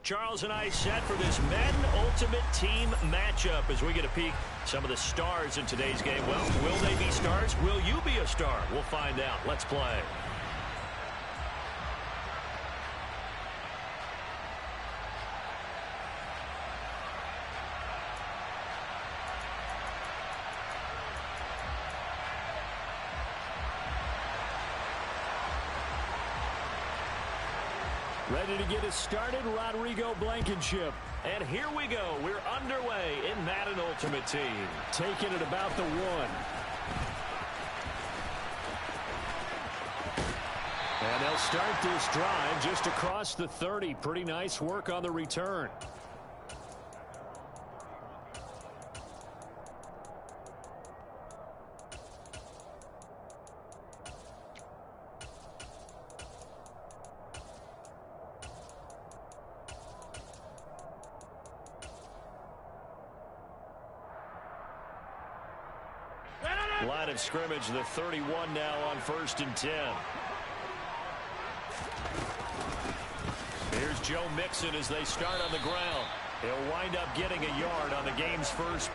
Charles and I set for this Madden Ultimate Team matchup as we get a peek some of the stars in today's game. Well, will they be stars? Will you be a star? We'll find out. Let's play. Ready to get us started, Rodrigo Blankenship. And here we go. We're underway in Madden Ultimate Team. Taking it about the 1. And they'll start this drive just across the 30. Pretty nice work on the return. Line of scrimmage, the 31 now on 1st and 10. Here's Joe Mixon as they start on the ground. He'll wind up getting a yard on the game's first.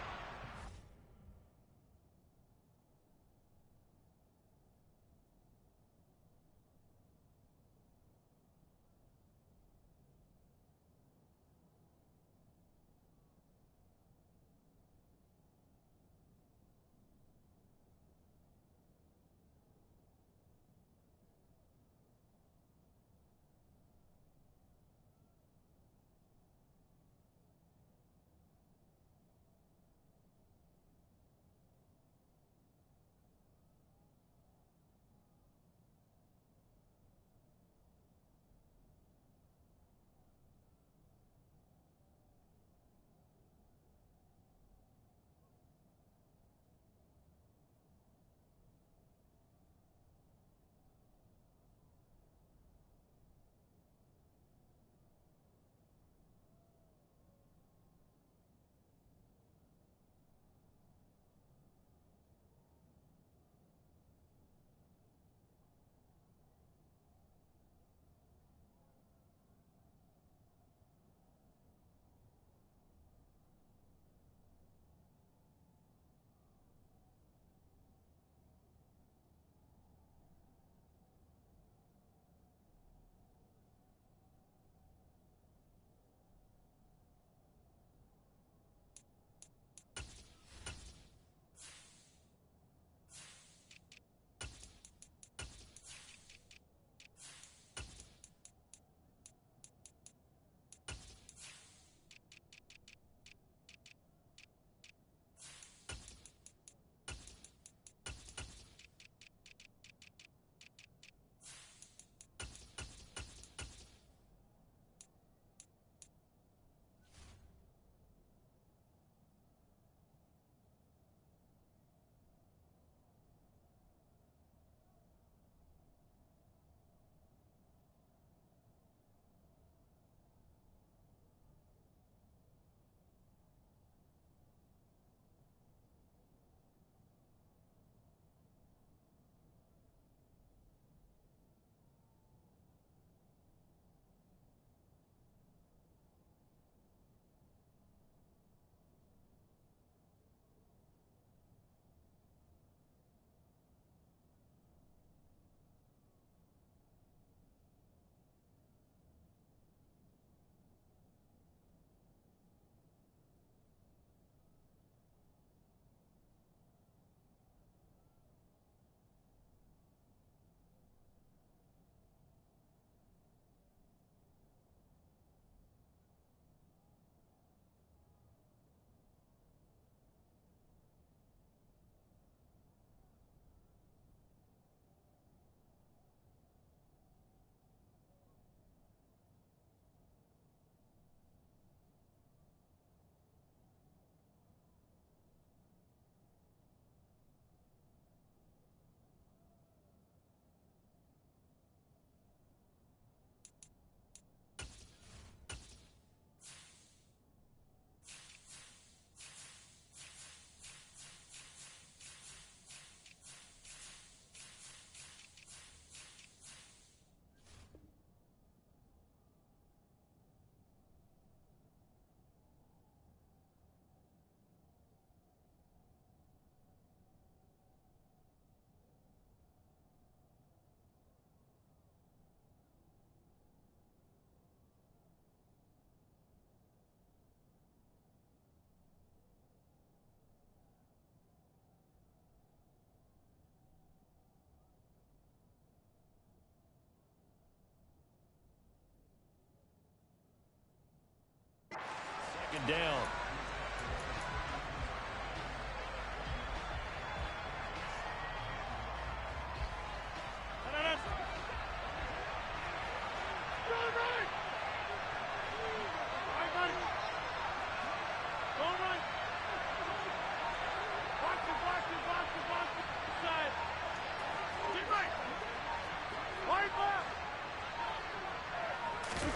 second down.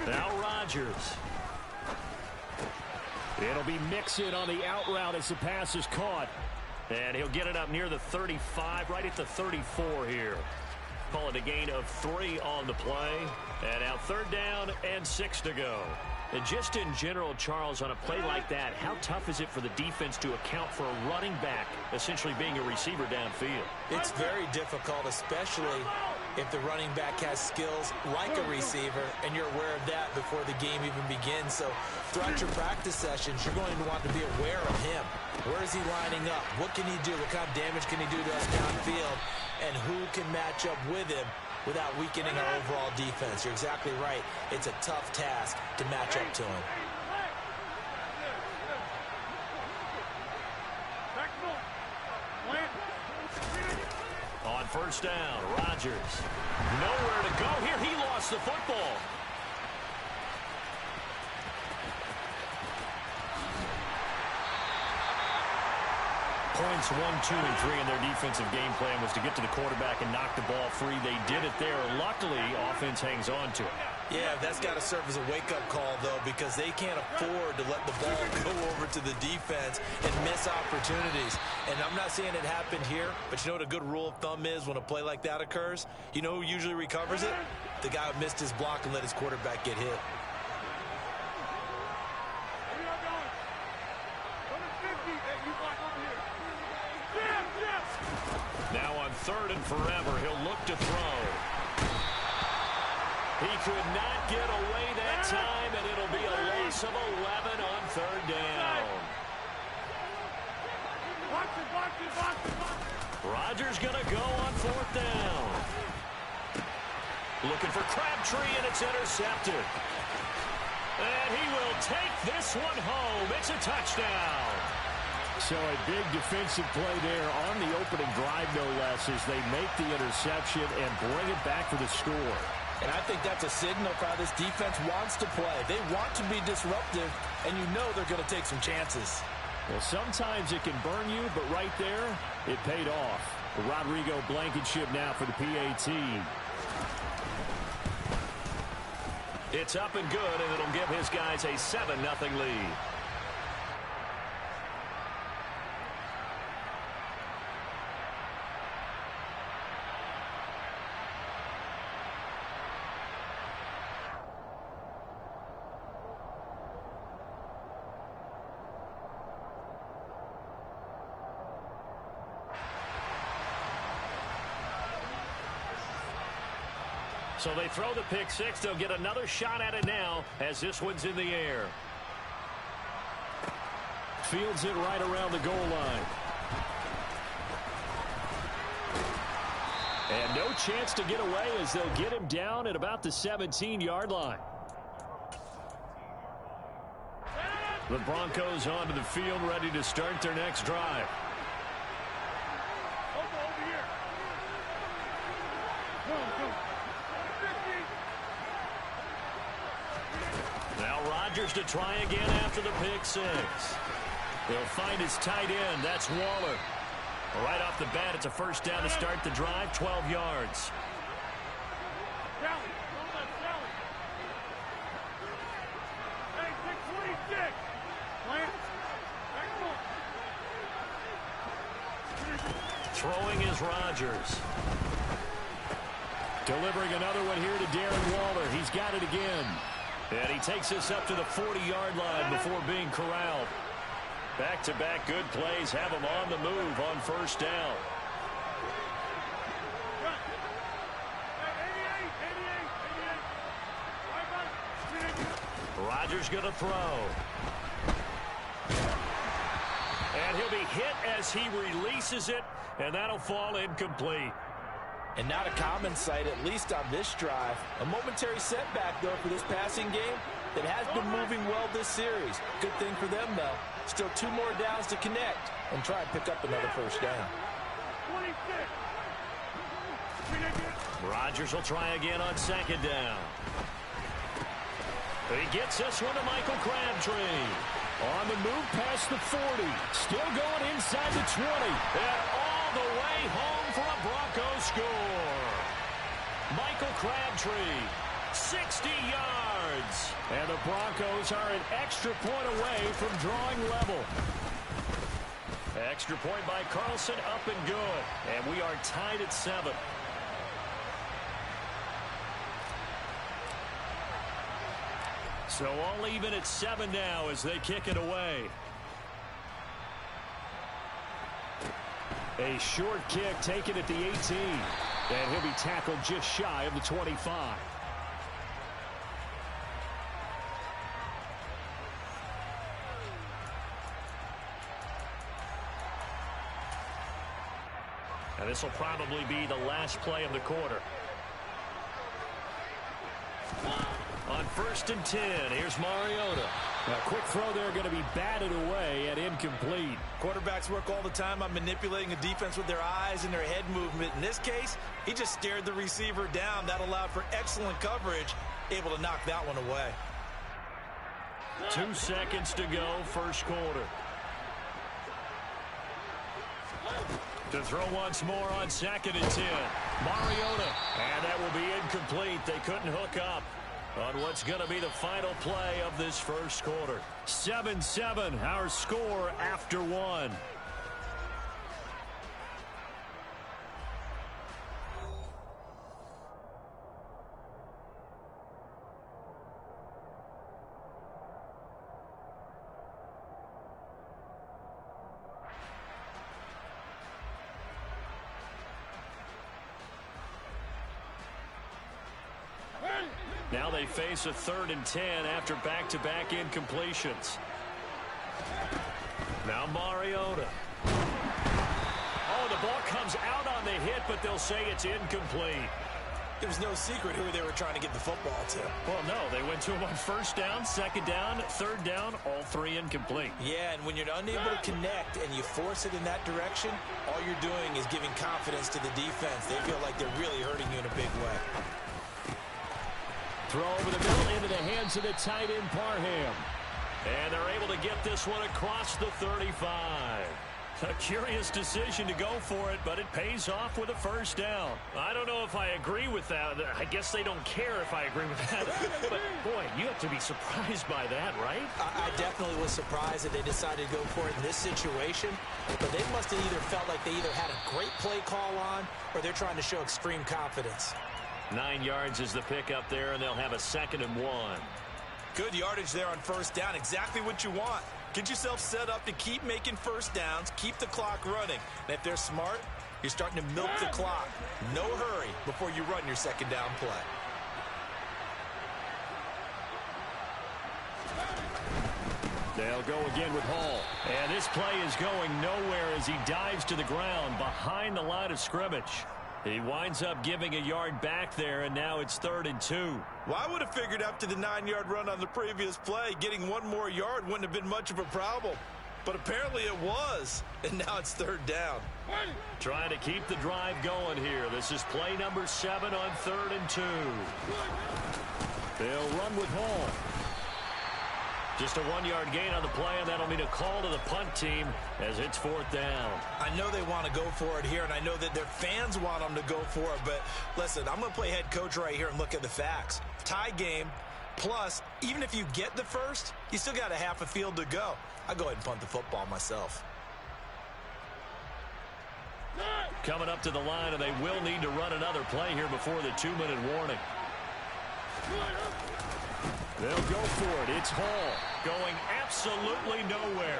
Now Rodgers. It'll be Mixon on the out route as the pass is caught. And he'll get it up near the 35, right at the 34 here. Call it a gain of 3 on the play. And now 3rd down and 6 to go. And just in general, Charles, on a play like that, how tough is it for the defense to account for a running back essentially being a receiver downfield? It's very difficult, especially if the running back has skills like a receiver, and you're aware of that before the game even begins. So throughout your practice sessions, you're going to want to be aware of him. Where is he lining up? What can he do? What kind of damage can he do to us downfield? And who can match up with him without weakening our overall defense? You're exactly right. It's a tough task to match up to him. On 1st down, Rodgers. Nowhere to go here. He lost the football. Points 1, 2, and 3 in their defensive game plan was to get to the quarterback and knock the ball free. They did it there. Luckily, offense hangs on to it. Yeah, that's got to serve as a wake-up call, though, because they can't afford to let the ball go over to the defense and miss opportunities. And I'm not saying it happened here, but you know what a good rule of thumb is when a play like that occurs? You know who usually recovers it? The guy who missed his block and let his quarterback get hit. Now on 3rd and forever, he'll look to throw. He could not get away that time, and it'll be a loss of 11 on 3rd down. Rodgers going to go on 4th down. Looking for Crabtree, and it's intercepted. And he will take this one home. It's a touchdown. So a big defensive play there on the opening drive, no less, as they make the interception and bring it back for the score. And I think that's a signal for how this defense wants to play. They want to be disruptive, and you know they're going to take some chances. Well, sometimes it can burn you, but right there, it paid off. Rodrigo Blankenship now for the PAT. It's up and good, and it'll give his guys a 7-0 lead. So they throw the pick six. They'll get another shot at it now as this one's in the air. Fields it right around the goal line. And no chance to get away as they'll get him down at about the 17-yard line. The Broncos onto the field, ready to start their next drive. Now Rodgers to try again after the pick six. He'll find his tight end. That's Waller. Right off the bat, it's a first down to start the drive, 12 yards. Throwing is Rodgers. Delivering another one here to Darren Waller. He's got it again. And he takes us up to the 40-yard line before being corralled. Back-to-back good plays have him on the move on first down. Rodgers going to throw. And he'll be hit as he releases it, and that'll fall incomplete. And not a common sight, at least on this drive. A momentary setback, though, for this passing game. that has been moving well this series. Good thing for them, though. Still 2 more downs to connect and try and pick up another first down. Rodgers will try again on second down. He gets this one to Michael Crabtree. On the move past the 40. Still going inside the 20. And all the way home for a Broncos score. Michael Crabtree, 60 yards. And the Broncos are an extra point away from drawing level. Extra point by Carlson, up and good. And we are tied at 7. So all even at 7 now as they kick it away. A short kick taken at the 18. And he'll be tackled just shy of the 25. And this will probably be the last play of the quarter. On 1st and 10, here's Mariota. A quick throw there going to be batted away and incomplete. Quarterbacks work all the time on manipulating a defense with their eyes and their head movement. In this case, he just stared the receiver down. That allowed for excellent coverage, able to knock that one away. 2 seconds to go, first quarter. To throw once more on 2nd and 10. Mariota. And that will be incomplete. They couldn't hook up on what's going to be the final play of this first quarter. 7-7, our score after 1. Now they face a 3rd and 10 after back-to-back incompletions. Now Mariota. Oh, the ball comes out on the hit, but they'll say it's incomplete. There was no secret who they were trying to get the football to. Well, no, they went to him on 1st down, 2nd down, 3rd down, all 3 incomplete. Yeah, and when you're unable to connect and you force it in that direction, all you're doing is giving confidence to the defense. They feel like they're really hurting you in a big way. Throw over the middle into the hands of the tight end, Parham. And they're able to get this one across the 35. A curious decision to go for it, but it pays off with a 1st down. I don't know if I agree with that. I guess they don't care if I agree with that. But, boy, you have to be surprised by that, right? I definitely was surprised that they decided to go for it in this situation. But they must have either felt like they either had a great play call on or they're trying to show extreme confidence. 9 yards is the pickup there, and they'll have a 2nd and 1. Good yardage there on 1st down. Exactly what you want. Get yourself set up to keep making 1st downs, keep the clock running. And if they're smart, you're starting to milk the clock. No hurry before you run your 2nd down play. They'll go again with Hall. And this play is going nowhere as he dives to the ground behind the line of scrimmage. He winds up giving a yard back there, and now it's 3rd and 2. Well, I would have figured after the 9-yard run on the previous play, getting 1 more yard wouldn't have been much of a problem. But apparently it was, and now it's 3rd down. Trying to keep the drive going here. This is play number 7 on 3rd and 2. They'll run with Hall. Just a 1-yard gain on the play, and that'll mean a call to the punt team as it's 4th down. I know they want to go for it here, and I know that their fans want them to go for it, but listen, I'm going to play head coach right here and look at the facts. Tie game, plus, even if you get the first, you still got a half a field to go. I'll go ahead and punt the football myself. Coming up to the line, and they will need to run another play here before the 2-minute warning. They'll go for it. It's Hall going absolutely nowhere.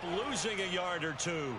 losing a yard or two.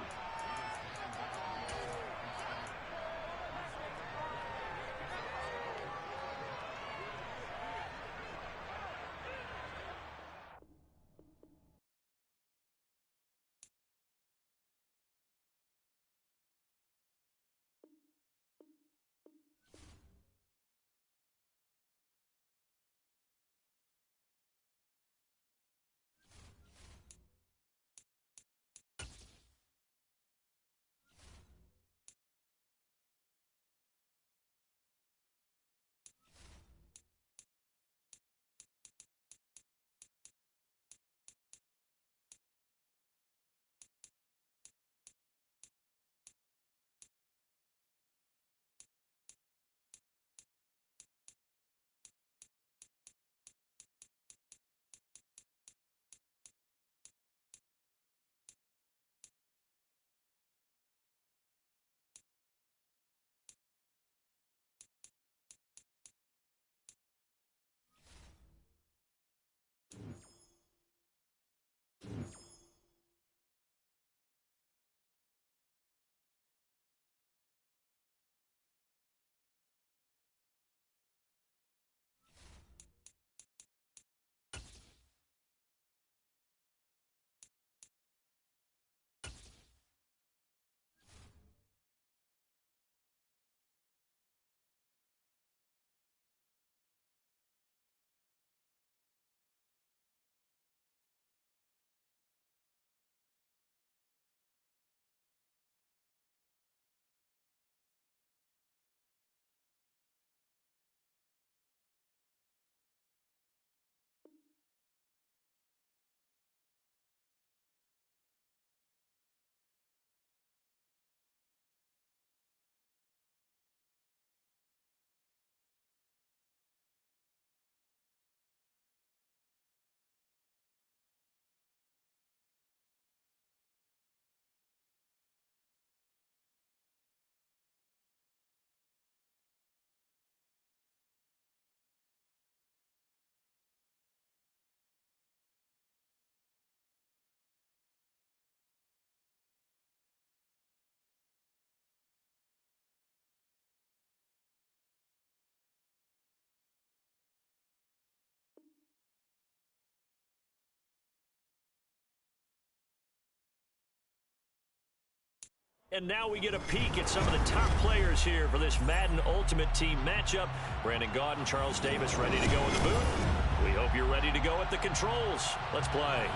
And now we get a peek at some of the top players here for this Madden Ultimate Team matchup. Brandon Gaudin, Charles Davis ready to go in the booth. We hope you're ready to go at the controls. Let's play.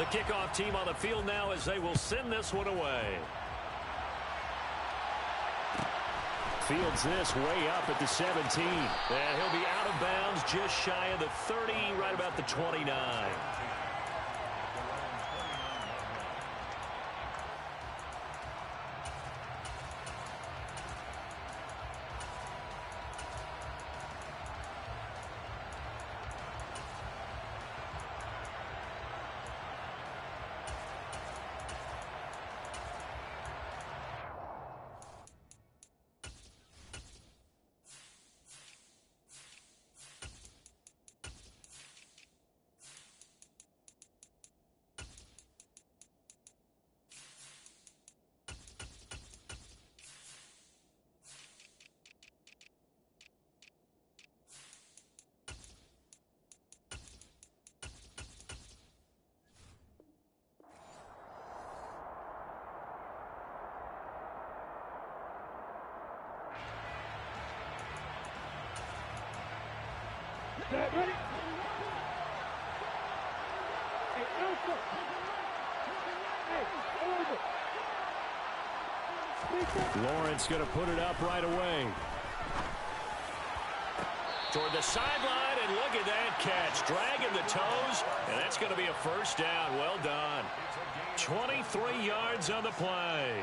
The kickoff team on the field now as they will send this one away. Fields this way up at the 17. And he'll be out of bounds just shy of the 30, right about the 29. Ready? Lawrence going to put it up right away. Toward the sideline, and look at that catch. Dragging the toes, and that's going to be a first down. Well done. 23 yards on the play.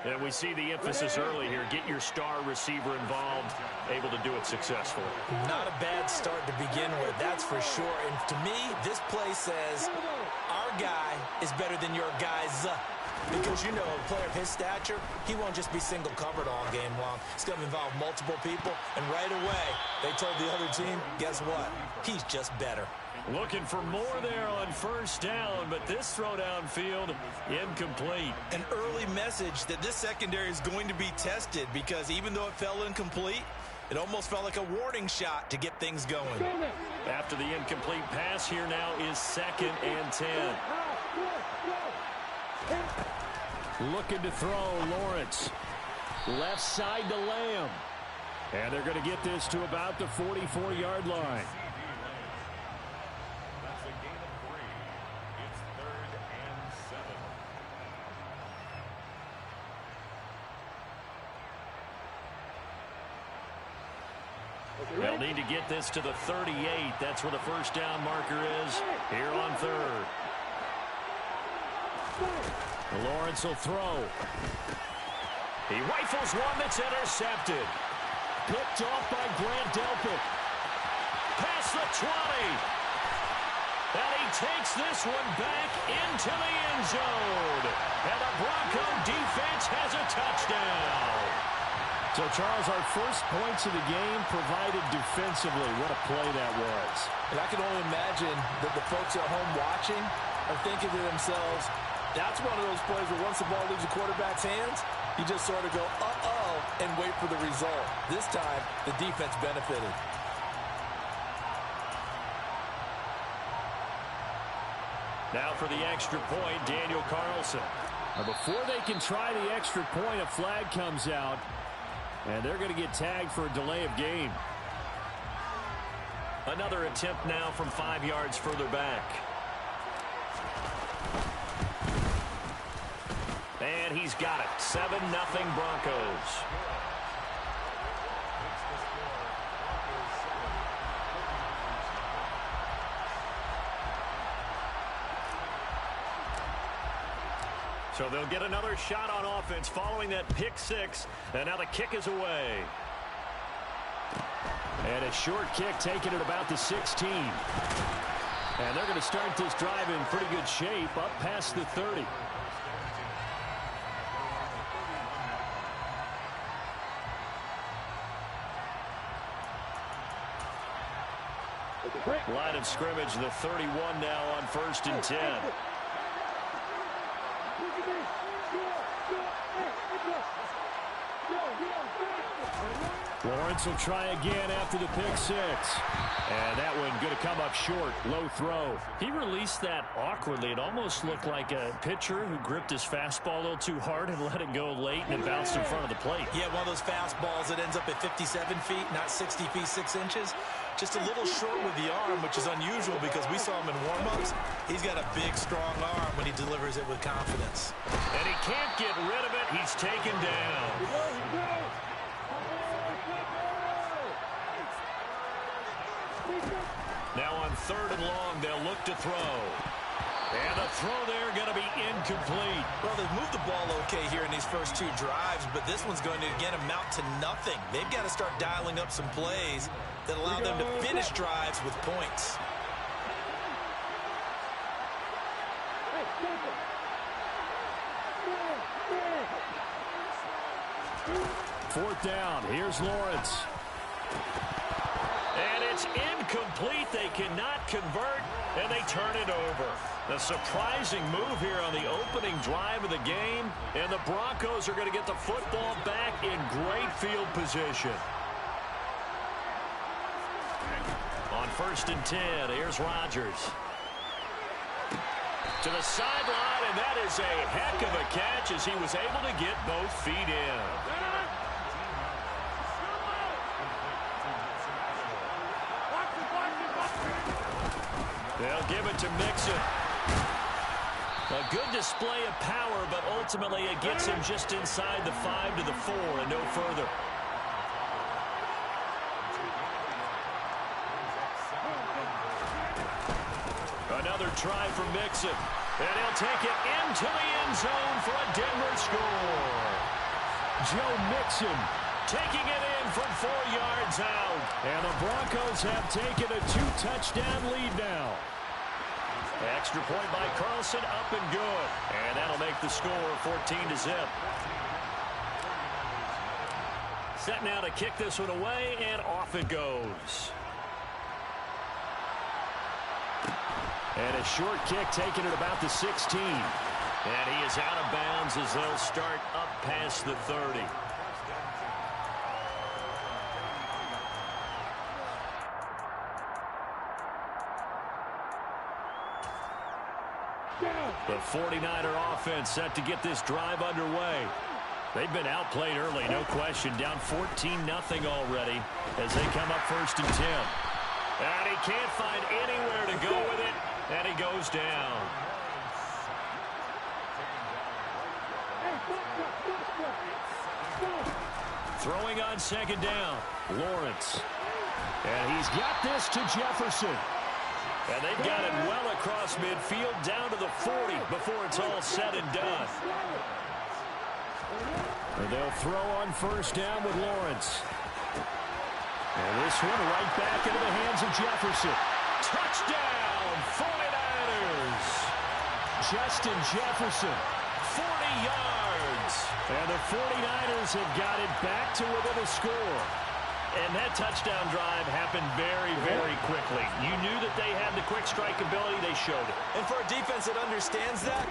And we see the emphasis early here. Get your star receiver involved, able to do it successfully. Not a bad start to begin with, that's for sure. And to me, this play says our guy is better than your guys. Because, you know, a player of his stature, he won't just be single covered all game long. It's going to involve multiple people. And right away, they told the other team, guess what? He's just better. Looking for more there on first down, but this throw downfield incomplete. An early message that this secondary is going to be tested because even though it fell incomplete, it almost felt like a warning shot to get things going. After the incomplete pass, here now is 2nd and 10. Looking to throw, Lawrence. Left side to Lamb. And they're going to get this to about the 44-yard line. They'll need to get this to the 38. That's where the first down marker is here on 3rd. Lawrence will throw. He rifles one that's intercepted. Picked off by Grant Delpit. Past the 20. And he takes this one back into the end zone. And the Bronco defense has a touchdown. So, Charles, our first points of the game provided defensively. What a play that was. And I can only imagine that the folks at home watching are thinking to themselves, that's one of those plays where once the ball leaves the quarterback's hands, you just sort of go, uh-oh, and wait for the result. This time, the defense benefited. Now for the extra point, Daniel Carlson. Now before they can try the extra point, a flag comes out, and they're going to get tagged for a delay of game. Another attempt now from 5 yards further back. And he's got it. 7-0 Broncos. So they'll get another shot on offense following that pick six. And now the kick is away. And a short kick taken at about the 16. And they're going to start this drive in pretty good shape up past the 30. Line of scrimmage, the 31 now on 1st and 10. Lawrence will try again after the pick six. And that one going to come up short. Low throw. He released that awkwardly. It almost looked like a pitcher who gripped his fastball a little too hard and let it go late, and it bounced in front of the plate. Yeah, one of those fastballs that ends up at 57 feet, not 60 feet, 6 inches. Just a little short with the arm, which is unusual because we saw him in warm-ups. He's got a big, strong arm when he delivers it with confidence. And he can't get rid of it. He's taken down. Now on 3rd and long, they'll look to throw. And the throw there going to be incomplete. Well, they've moved the ball okay here in these first 2 drives, but this one's going to, again, amount to nothing. They've got to start dialing up some plays that allow them to finish drives with points. Fourth down. Here's Lawrence. And it's incomplete. They cannot convert, and they turn it over. A surprising move here on the opening drive of the game, and the Broncos are going to get the football back in great field position. On 1st and 10, here's Rodgers. To the sideline, and that is a heck of a catch as he was able to get both feet in. They'll give it to Mixon. A good display of power, but ultimately it gets him just inside the 5 to the 4 and no further. Another try for Mixon. And he'll take it into the end zone for a Denver score. Joe Mixon taking it in from 4 yards out. And the Broncos have taken a 2-touchdown lead now. Extra point by Carlson, up and good. And that'll make the score 14-0. Set now to kick this one away, and off it goes. And a short kick taken at about the 16. And he is out of bounds as they'll start up past the 30. The 49er offense set to get this drive underway. They've been outplayed early, no question. Down 14-0 already as they come up 1st and 10. And he can't find anywhere to go with it, and he goes down. Throwing on 2nd down, Lawrence. And he's got this to Jefferson. And they've got it well across midfield down to the 40 before it's all said and done. And they'll throw on 1st down with Lawrence. And this one right back into the hands of Jefferson. Touchdown, 49ers. Justin Jefferson, 40 yards. And the 49ers have got it back to within a score. And that touchdown drive happened very, very quickly. You knew that they had the quick strike ability. They showed it. And for a defense that understands that,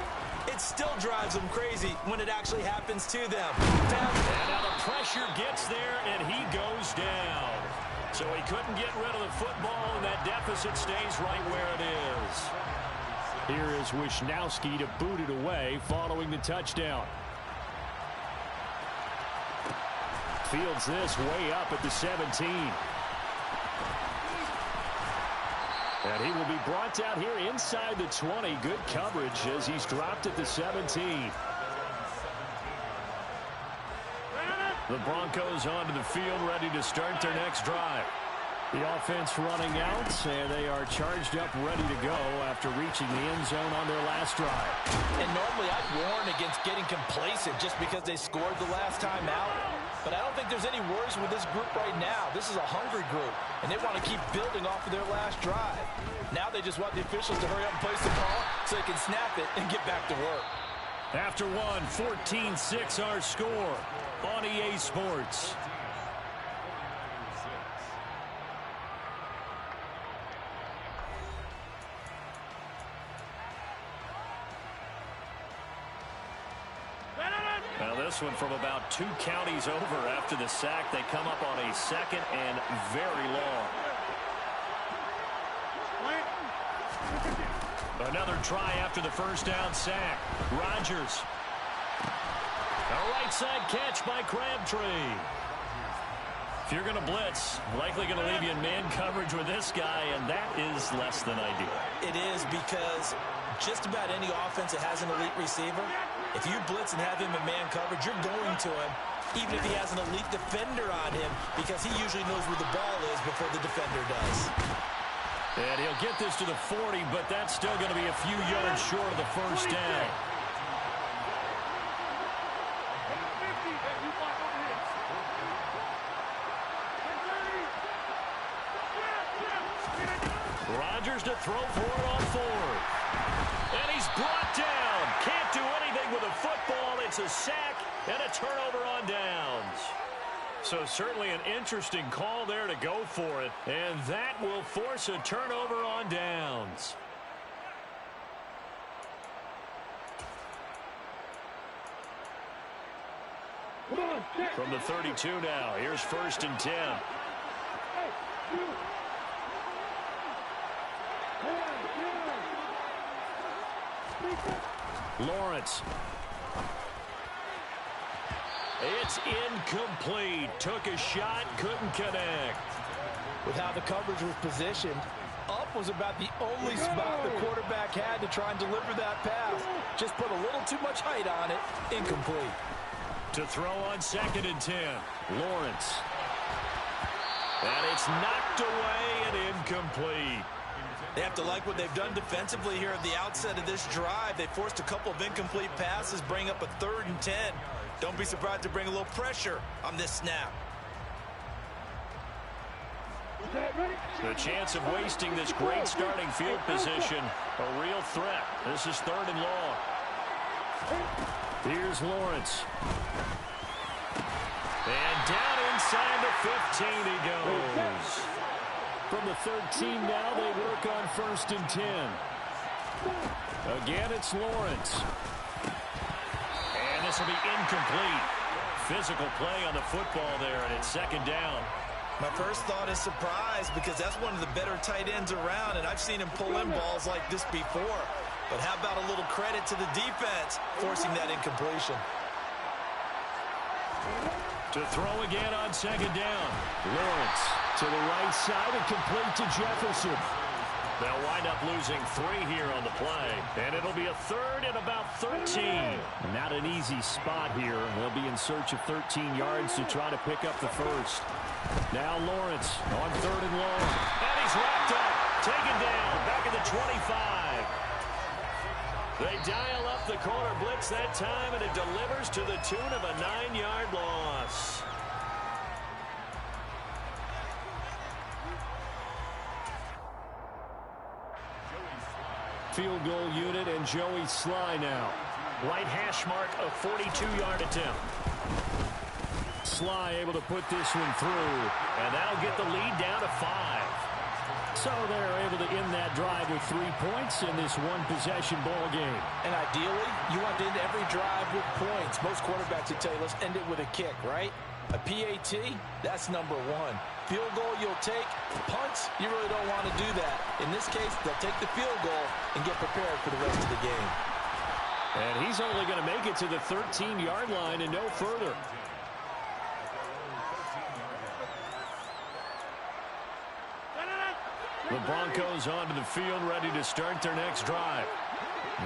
it still drives them crazy when it actually happens to them. And now the pressure gets there, and he goes down. So he couldn't get rid of the football, and that deficit stays right where it is. Here is Wisnowski to boot it away following the touchdown. Fields this way up at the 17. And he will be brought down here inside the 20. Good coverage as he's dropped at the 17. The Broncos onto the field, ready to start their next drive. The offense running out, and they are charged up, ready to go after reaching the end zone on their last drive. And normally I'd warn against getting complacent just because they scored the last time out. But I don't think there's any worries with this group right now. This is a hungry group, and they want to keep building off of their last drive. Now they just want the officials to hurry up and place the ball so they can snap it and get back to work. After one, 14-6 our score on EA Sports. Now this one from about 2 counties over after the sack. They come up on a 2nd and very long. Another try after the 1st down sack. Rodgers. A right side catch by Crabtree. If you're going to blitz, likely going to leave you in man coverage with this guy, and that is less than ideal. It is, because just about any offense that has an elite receiver, if you blitz and have him in man coverage, you're going to him, even if he has an elite defender on him, because he usually knows where the ball is before the defender does. And he'll get this to the 40, but that's still going to be a few yards short of the 1st down. Rodgers to throw for it on 4th. And he's brought down. Can't do anything with a football. It's a sack and a turnover on downs. So certainly an interesting call there to go for it. And that will force a turnover on downs. From the 32 now, here's 1st and 10. Lawrence. It's incomplete. Took a shot, couldn't connect. With how the coverage was positioned, up was about the only spot the quarterback had to try and deliver that pass. Just put a little too much height on it. Incomplete. To throw on 2nd and 10. Lawrence. And it's knocked away and incomplete. They have to like what they've done defensively here at the outset of this drive. They forced a couple of incomplete passes, bring up a 3rd and 10. Don't be surprised to bring a little pressure on this snap. The chance of wasting this great starting field position, a real threat. This is 3rd and long. Here's Lawrence. And down inside the 15 he goes. From the 13 now, they work on 1st and 10. Again, it's Lawrence. And this will be incomplete. Physical play on the football there, and it's 2nd down. My first thought is surprise because that's one of the better tight ends around, and I've seen him pull in balls like this before. But how about a little credit to the defense forcing that incompletion? To throw again on 2nd down. Lawrence to the right side and complete to Jefferson. They'll wind up losing 3 here on the play, and it'll be a 3rd and about 13. Not an easy spot here. They'll be in search of 13 yards to try to pick up the first. Now Lawrence on 3rd and long. And he's wrapped up. Taken down. Back at the 25. They dial up the corner blitz that time, and it delivers to the tune of a 9-yard loss. Field goal unit and Joey Sly now. Right hash mark, a 42-yard attempt. Sly able to put this one through, and that'll get the lead down to 5. So they're able to end that drive with 3 points in this one-possession ball game. And ideally, you want to end every drive with points. Most quarterbacks would tell you, let's end it with a kick, right? A PAT, that's number 1. Field goal you'll take. Punts, you really don't want to do that. In this case, they'll take the field goal and get prepared for the rest of the game. And he's only going to make it to the 13-yard line and no further. The Broncos onto the field, ready to start their next drive.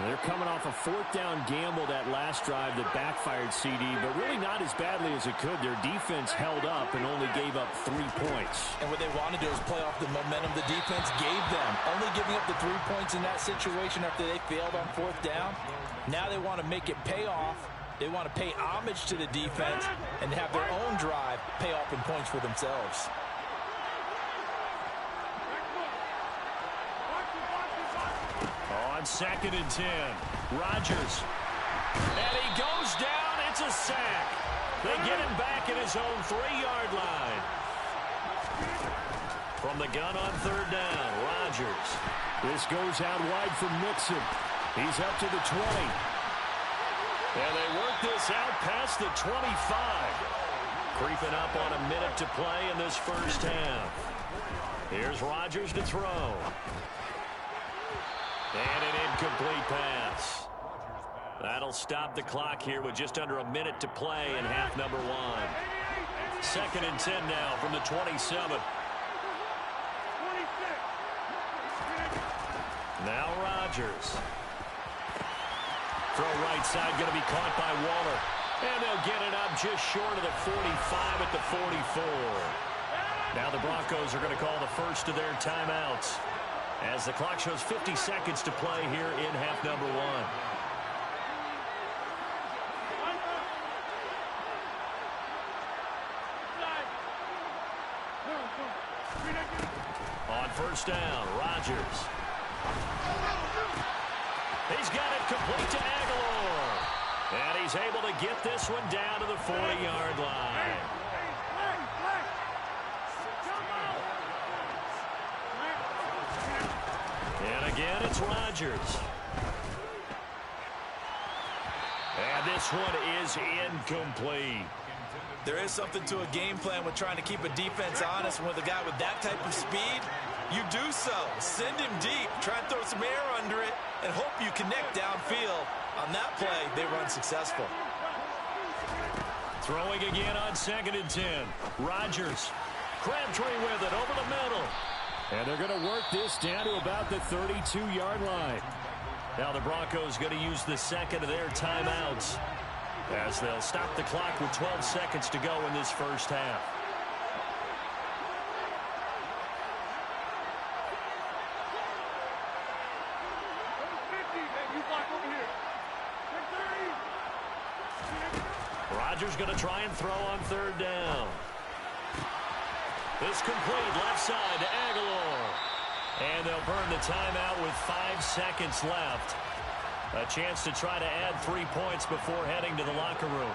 They're coming off a 4th down gamble that last drive that backfired CD, but really not as badly as it could. Their defense held up and only gave up 3 points. And what they want to do is play off the momentum the defense gave them. Only giving up the 3 points in that situation after they failed on 4th down. Now they want to make it pay off. They want to pay homage to the defense and have their own drive pay off in points for themselves. On 2nd and 10, Rodgers. And he goes down. It's a sack. They get him back at his own 3-yard line. From the gun on 3rd down, Rodgers. This goes out wide for Mixon. He's up to the 20. And they work this out past the 25. Creeping up on a minute to play in this first half. Here's Rodgers to throw. And an incomplete pass. That'll stop the clock here with just under a minute to play in half number 1. 2nd and 10 now from the 27. Now Rodgers. Throw right side going to be caught by Waller. And they'll get it up just short of the 45 at the 44. Now the Broncos are going to call the first of their timeouts, as the clock shows 50 seconds to play here in half number 1. On 1st down, Rodgers. He's got it complete to Aguilar. And he's able to get this one down to the 40-yard line. And again, it's Rodgers. And this one is incomplete. There is something to a game plan with trying to keep a defense honest. With a guy with that type of speed, you do so. Send him deep, try and throw some air under it, and hope you connect downfield. On that play, they run successful. Throwing again on 2nd and 10. Rodgers. Crabtree with it over the middle. And they're going to work this down to about the 32-yard line. Now the Broncos going to use the second of their timeouts, as they'll stop the clock with 12 seconds to go in this first half. Rodgers going to try and throw on third down. It's complete left side to Aguilar. And they'll burn the timeout with 5 seconds left. A chance to try to add 3 points before heading to the locker room.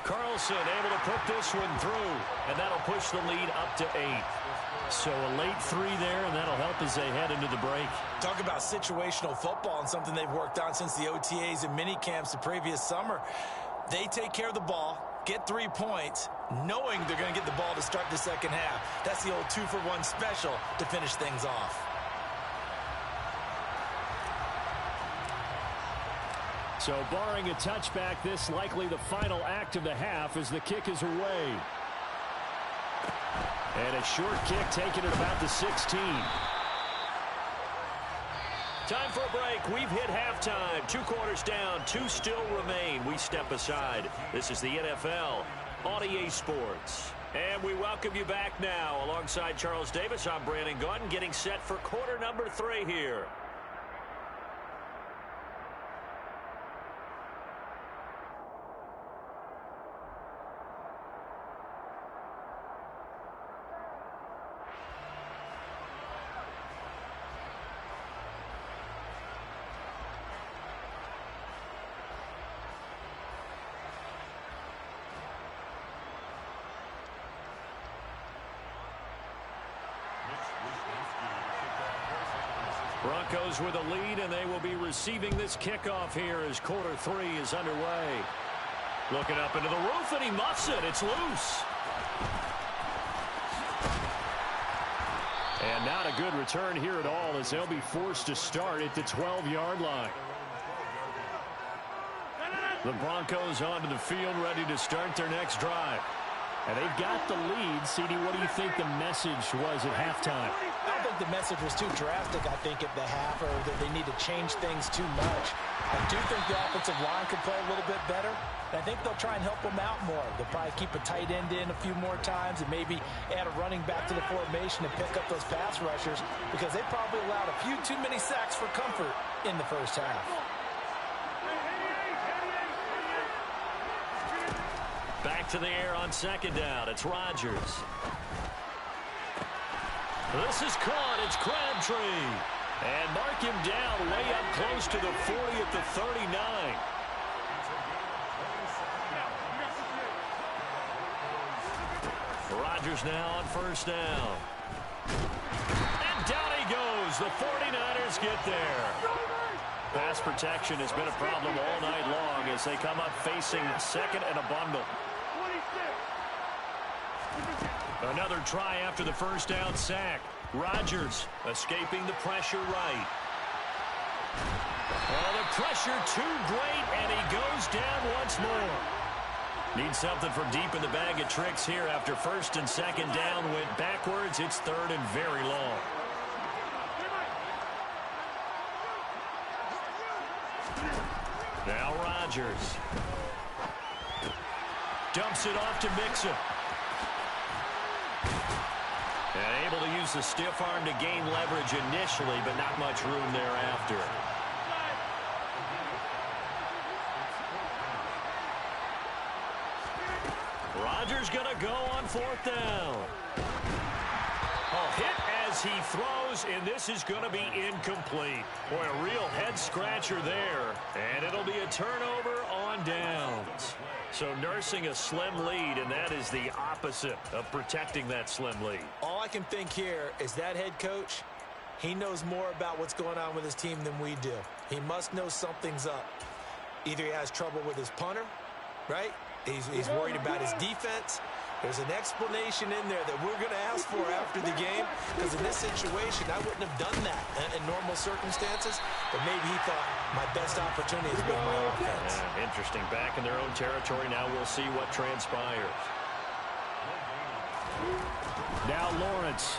Carlson able to put this one through, and that'll push the lead up to 8. So a late 3 there, and that'll help as they head into the break. Talk about situational football and something they've worked on since the OTAs and mini camps the previous summer. They take care of the ball, get 3 points, knowing they're going to get the ball to start the second half. That's the old 2-for-1 special to finish things off. So barring a touchback, this likely the final act of the half as the kick is away. And a short kick taken at about the 16. Time for a break. We've hit halftime. 2 quarters down. 2 still remain. We step aside. This is the NFL on EA Sports. And we welcome you back now. Alongside Charles Davis, I'm Brandon Gaudin, getting set for quarter number 3 here. Broncos with a lead, and they will be receiving this kickoff here as quarter 3 is underway. Looking up into the roof, and he muffs it. It's loose. And not a good return here at all as they'll be forced to start at the 12-yard line. The Broncos onto the field ready to start their next drive. And they've got the lead. CD, what do you think the message was at halftime? I don't think the message was too drastic, I think, at the half, or that they need to change things too much. I do think the offensive line could play a little bit better. And I think they'll try and help them out more. They'll probably keep a tight end in a few more times and maybe add a running back to the formation and pick up those pass rushers because they probably allowed a few too many sacks for comfort in the first half. Back to the air on second down. It's Rodgers. This is caught. It's Crabtree. And mark him down way up close to the 40 at the 39. Rodgers now on first down. And down he goes. The 49ers get there. Pass protection has been a problem all night long as they come up facing second and a bundle. Another try after the first down sack. Rodgers escaping the pressure right. Oh, the pressure too great, and he goes down once more. Needs something from deep in the bag of tricks here after first and second down went backwards. It's third and very long. Now Rodgers. Dumps it off to Mixon. And able to use the stiff arm to gain leverage initially, but not much room thereafter. Rodgers going to go on fourth down. A hit as he throws, and this is going to be incomplete. Boy, a real head-scratcher there, and it'll be a turnover on downs. So nursing a slim lead, and that is the opposite of protecting that slim lead. All I can think here is that head coach, he knows more about what's going on with his team than we do. He must know something's up. Either he has trouble with his punter, right? He's worried about his defense. There's an explanation in there that we're going to ask for after the game, because in this situation, I wouldn't have done that in normal circumstances, but maybe he thought my best opportunity is with my offense. Yeah, interesting. Back in their own territory now. We'll see what transpires. Now Lawrence.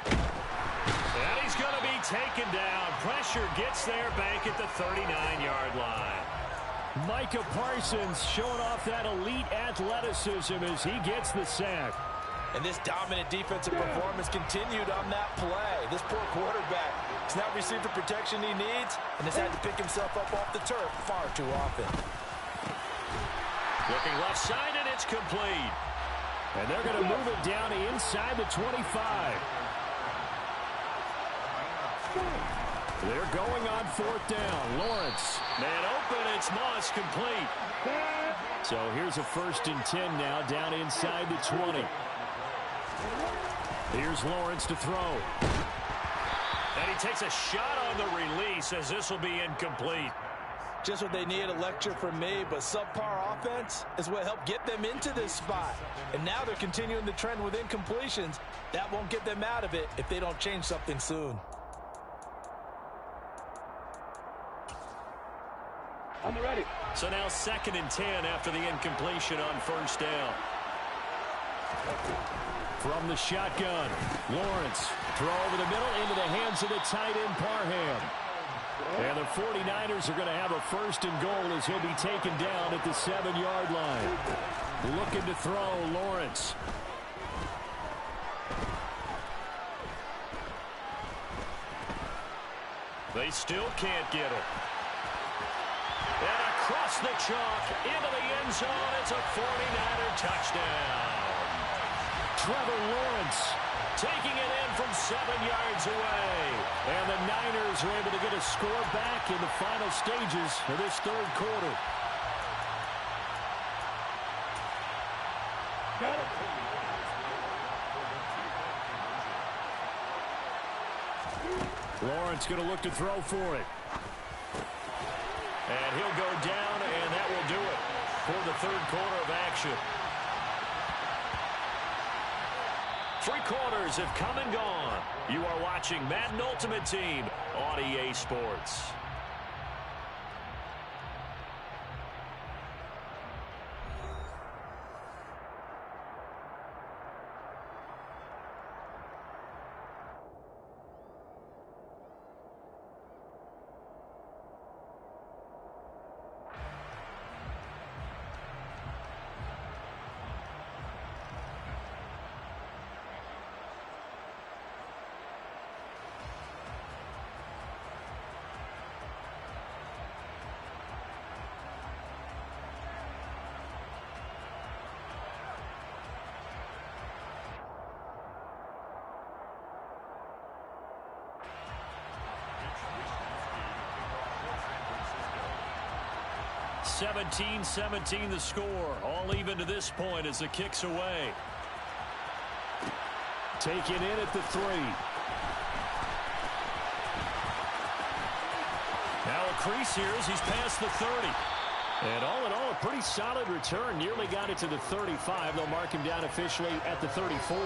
And he's going to be taken down. Pressure gets there back at the 39-yard line. Micah Parsons showing off that elite athleticism as he gets the sack. And this dominant defensive performance continued on that play. This poor quarterback has not received the protection he needs and has had to pick himself up off the turf far too often. Looking left side, and it's complete. And they're going to move it down inside the 25. They're going on fourth down. Lawrence. Man open, it's Moss, complete. So here's a 1st and 10 now, down inside the 20. Here's Lawrence to throw. And he takes a shot on the release as this will be incomplete. Just what they need, a lecture from me, but subpar offense is what helped get them into this spot. And now they're continuing the trend with incompletions. That won't get them out of it if they don't change something soon. I'm ready. So now 2nd and 10 after the incompletion on 1st down. From the shotgun, Lawrence. Throw over the middle into the hands of the tight end, Parham. And the 49ers are going to have a 1st and goal as he'll be taken down at the 7-yard line. Looking to throw, Lawrence. They still can't get it. And across the chalk, into the end zone, it's a 49er touchdown. Trevor Lawrence taking it in from 7 yards away. And the Niners are able to get a score back in the final stages of this 3rd quarter. Got it. Lawrence going to look to throw for it. And he'll go down, and that will do it for the 3rd quarter of action. 3 quarters have come and gone. You are watching Madden Ultimate Team on EA Sports. (17-17) the score. All even to this point as the kick's away. Taken in at the 3. Now a crease here as he's past the 30. And all in all, a pretty solid return. Nearly got it to the 35. They'll mark him down officially at the 34.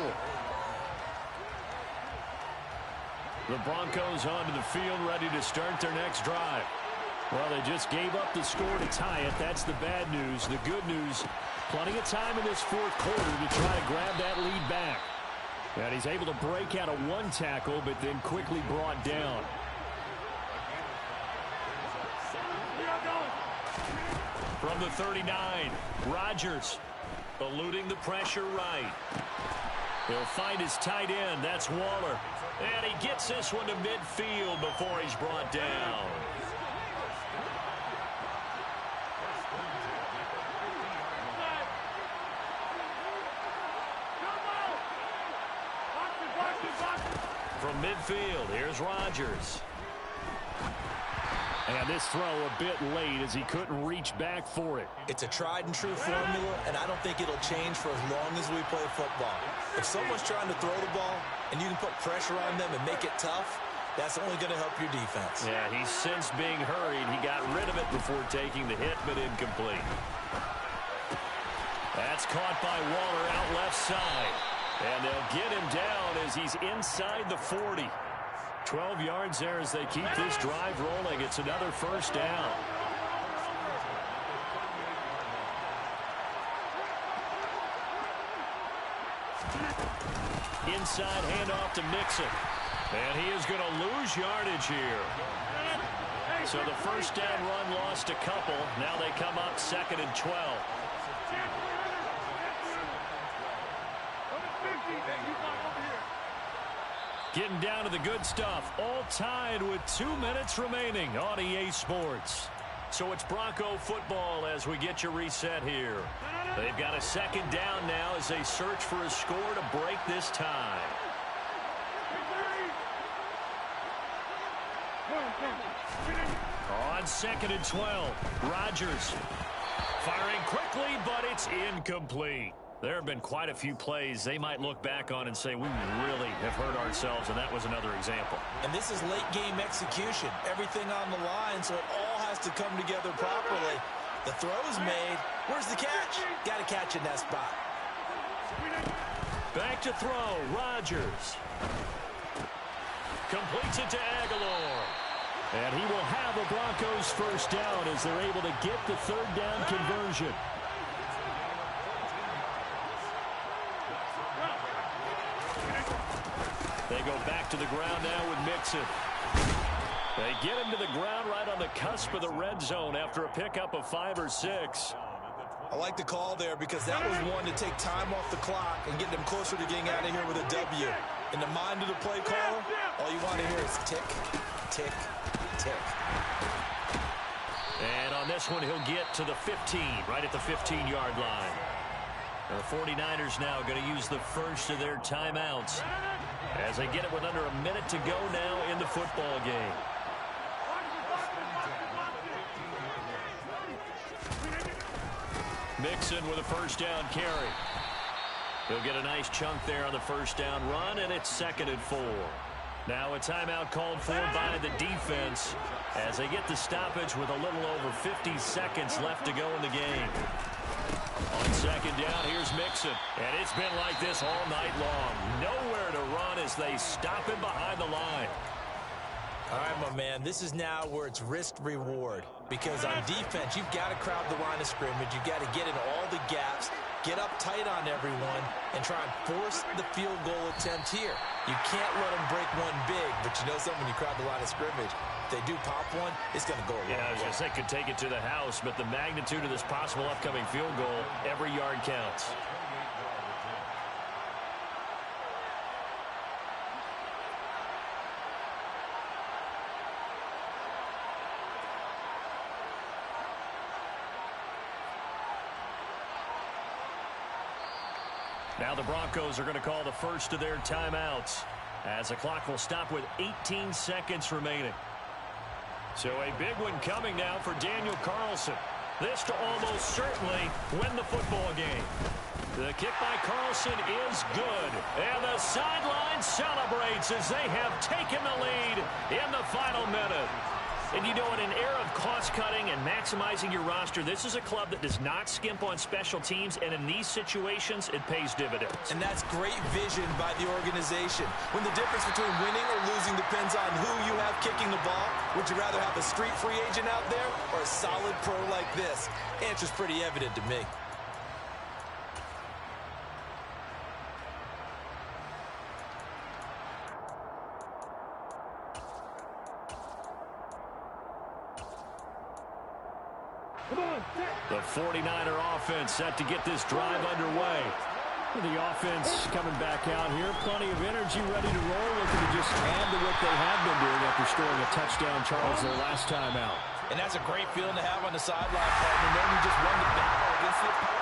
The Broncos onto the field, ready to start their next drive. Well, they just gave up the score to tie it. That's the bad news. The good news, plenty of time in this 4th quarter to try to grab that lead back. And he's able to break out of 1 tackle, but then quickly brought down. From the 39, Rodgers eluding the pressure right. He'll find his tight end. That's Waller. And he gets this one to midfield before he's brought down. From midfield, here's Rodgers. And this throw a bit late as he couldn't reach back for it. It's a tried and true formula, and I don't think it'll change for as long as we play football. If someone's trying to throw the ball and you can put pressure on them and make it tough, that's only going to help your defense. Yeah, he's since being hurried. He got rid of it before taking the hit, but incomplete. That's caught by Waller out left side. And they'll get him down as he's inside the 40. 12 yards there as they keep this drive rolling. It's another 1st down. Inside handoff to Mixon. And he is going to lose yardage here. So the 1st down run lost a couple. Now they come up 2nd and 12. Getting down to the good stuff. All tied with 2 minutes remaining on EA Sports. So it's Bronco football as we get you reset here. They've got a second down now as they search for a score to break this tie. On 2nd and 12, Rodgers firing quickly, but it's incomplete. There have been quite a few plays they might look back on and say, we really have hurt ourselves, and that was another example. And this is late game execution. Everything on the line, so it all has to come together properly. The throw's made. Where's the catch? Got to catch in that spot. Back to throw, Rodgers. Completes it to Aguilar. And he will have a Broncos first down as they're able to get the third down conversion. They go back to the ground now with Mixon. They get him to the ground right on the cusp of the red zone after a pickup of 5 or 6. I like the call there because that was one to take time off the clock and get them closer to getting out of here with a W. In the mind of the play caller, all you want to hear is tick, tick, tick. And on this one, he'll get to the 15, right at the 15-yard line. The 49ers now going to use the first of their timeouts as they get it with under a minute to go now in the football game. Mixon with a first down carry. He'll get a nice chunk there on the first down run, and it's 2nd and 4. Now a timeout called for by the defense as they get the stoppage with a little over 50 seconds left to go in the game. On 2nd down, here's Mixon. And it's been like this all night long. Nowhere to run as they stop him behind the line. All right, my man, this is now where it's risk-reward. Because on defense, you've got to crowd the line of scrimmage. You've got to get in all the gaps, get up tight on everyone, and try and force the field goal attempt here. You can't let them break one big, but you know something, when you crowd the line of scrimmage, if they do pop one, it's going to go a long way. Yeah, I was going to say, could take it to the house, but the magnitude of this possible upcoming field goal, every yard counts. Now the Broncos are going to call the first of their timeouts as the clock will stop with 18 seconds remaining. So a big one coming now for Daniel Carlson. This to almost certainly win the football game. The kick by Carlson is good. And the sideline celebrates as they have taken the lead in the final minute. And you know, in an era of cost-cutting and maximizing your roster, this is a club that does not skimp on special teams, and in these situations, it pays dividends. And that's great vision by the organization. When the difference between winning or losing depends on who you have kicking the ball, would you rather have a street free agent out there or a solid pro like this? Answer's pretty evident to me. The 49er offense set to get this drive underway. The offense coming back out here. Plenty of energy, ready to roll. Looking to just add to what they have been doing after scoring a touchdown, Charles, their last time out. And that's a great feeling to have on the sideline, partner. Knowing you just won the battle against the opposing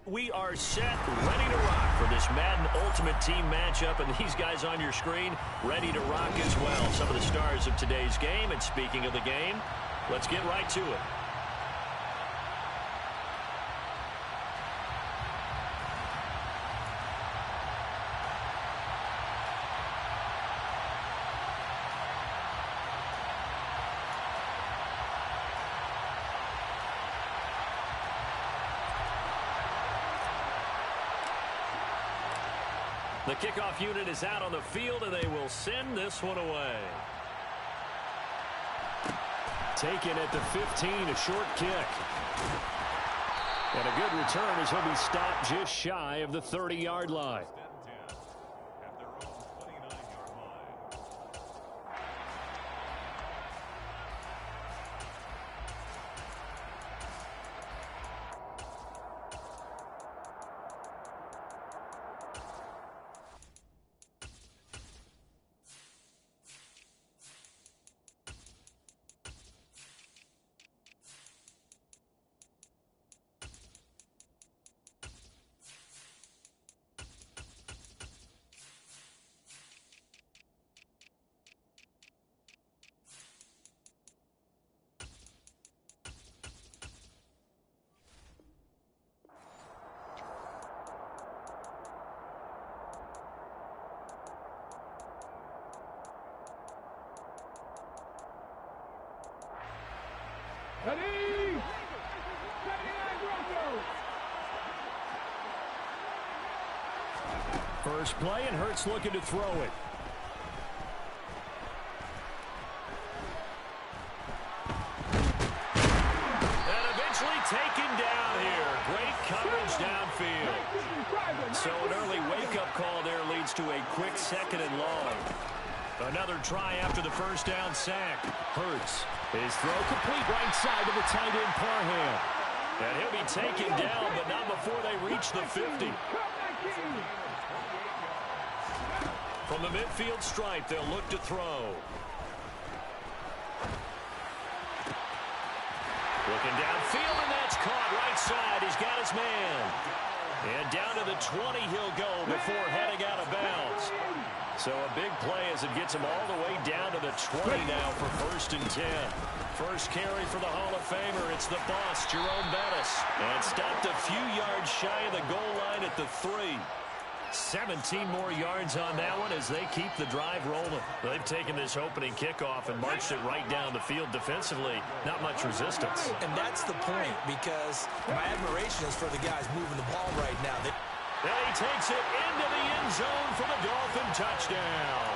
We are set, ready to rock for this Madden Ultimate Team matchup, and these guys on your screen ready to rock as well. Some of the stars of today's game, and speaking of the game, let's get right to it. The kickoff unit is out on the field, and they will send this one away. Taken at the 15, a short kick. And a good return as he'll be stopped just shy of the 30-yard line. First play, and Hurts looking to throw it. And eventually taken down here. Great coverage downfield. So an early wake-up call there leads to a quick 2nd and long. Another try after the first down sack. Hurts, his throw complete right side of the tight end Parham. And he'll be taken down, but not before they reach the 50. From the midfield stripe, they'll look to throw. Looking downfield, and that's caught right side. He's got his man. And down to the 20 he'll go before heading out of bounds. So a big play as it gets him all the way down to the 20 now for 1st and 10. First carry for the Hall of Famer. It's the boss, Jerome Bettis. And stopped a few yards shy of the goal line at the 3. 17 more yards on that one as they keep the drive rolling. They've taken this opening kickoff and marched it right down the field defensively. Not much resistance. And that's the point, because my admiration is for the guys moving the ball right now. And he takes it into the end zone for the Dolphin touchdown.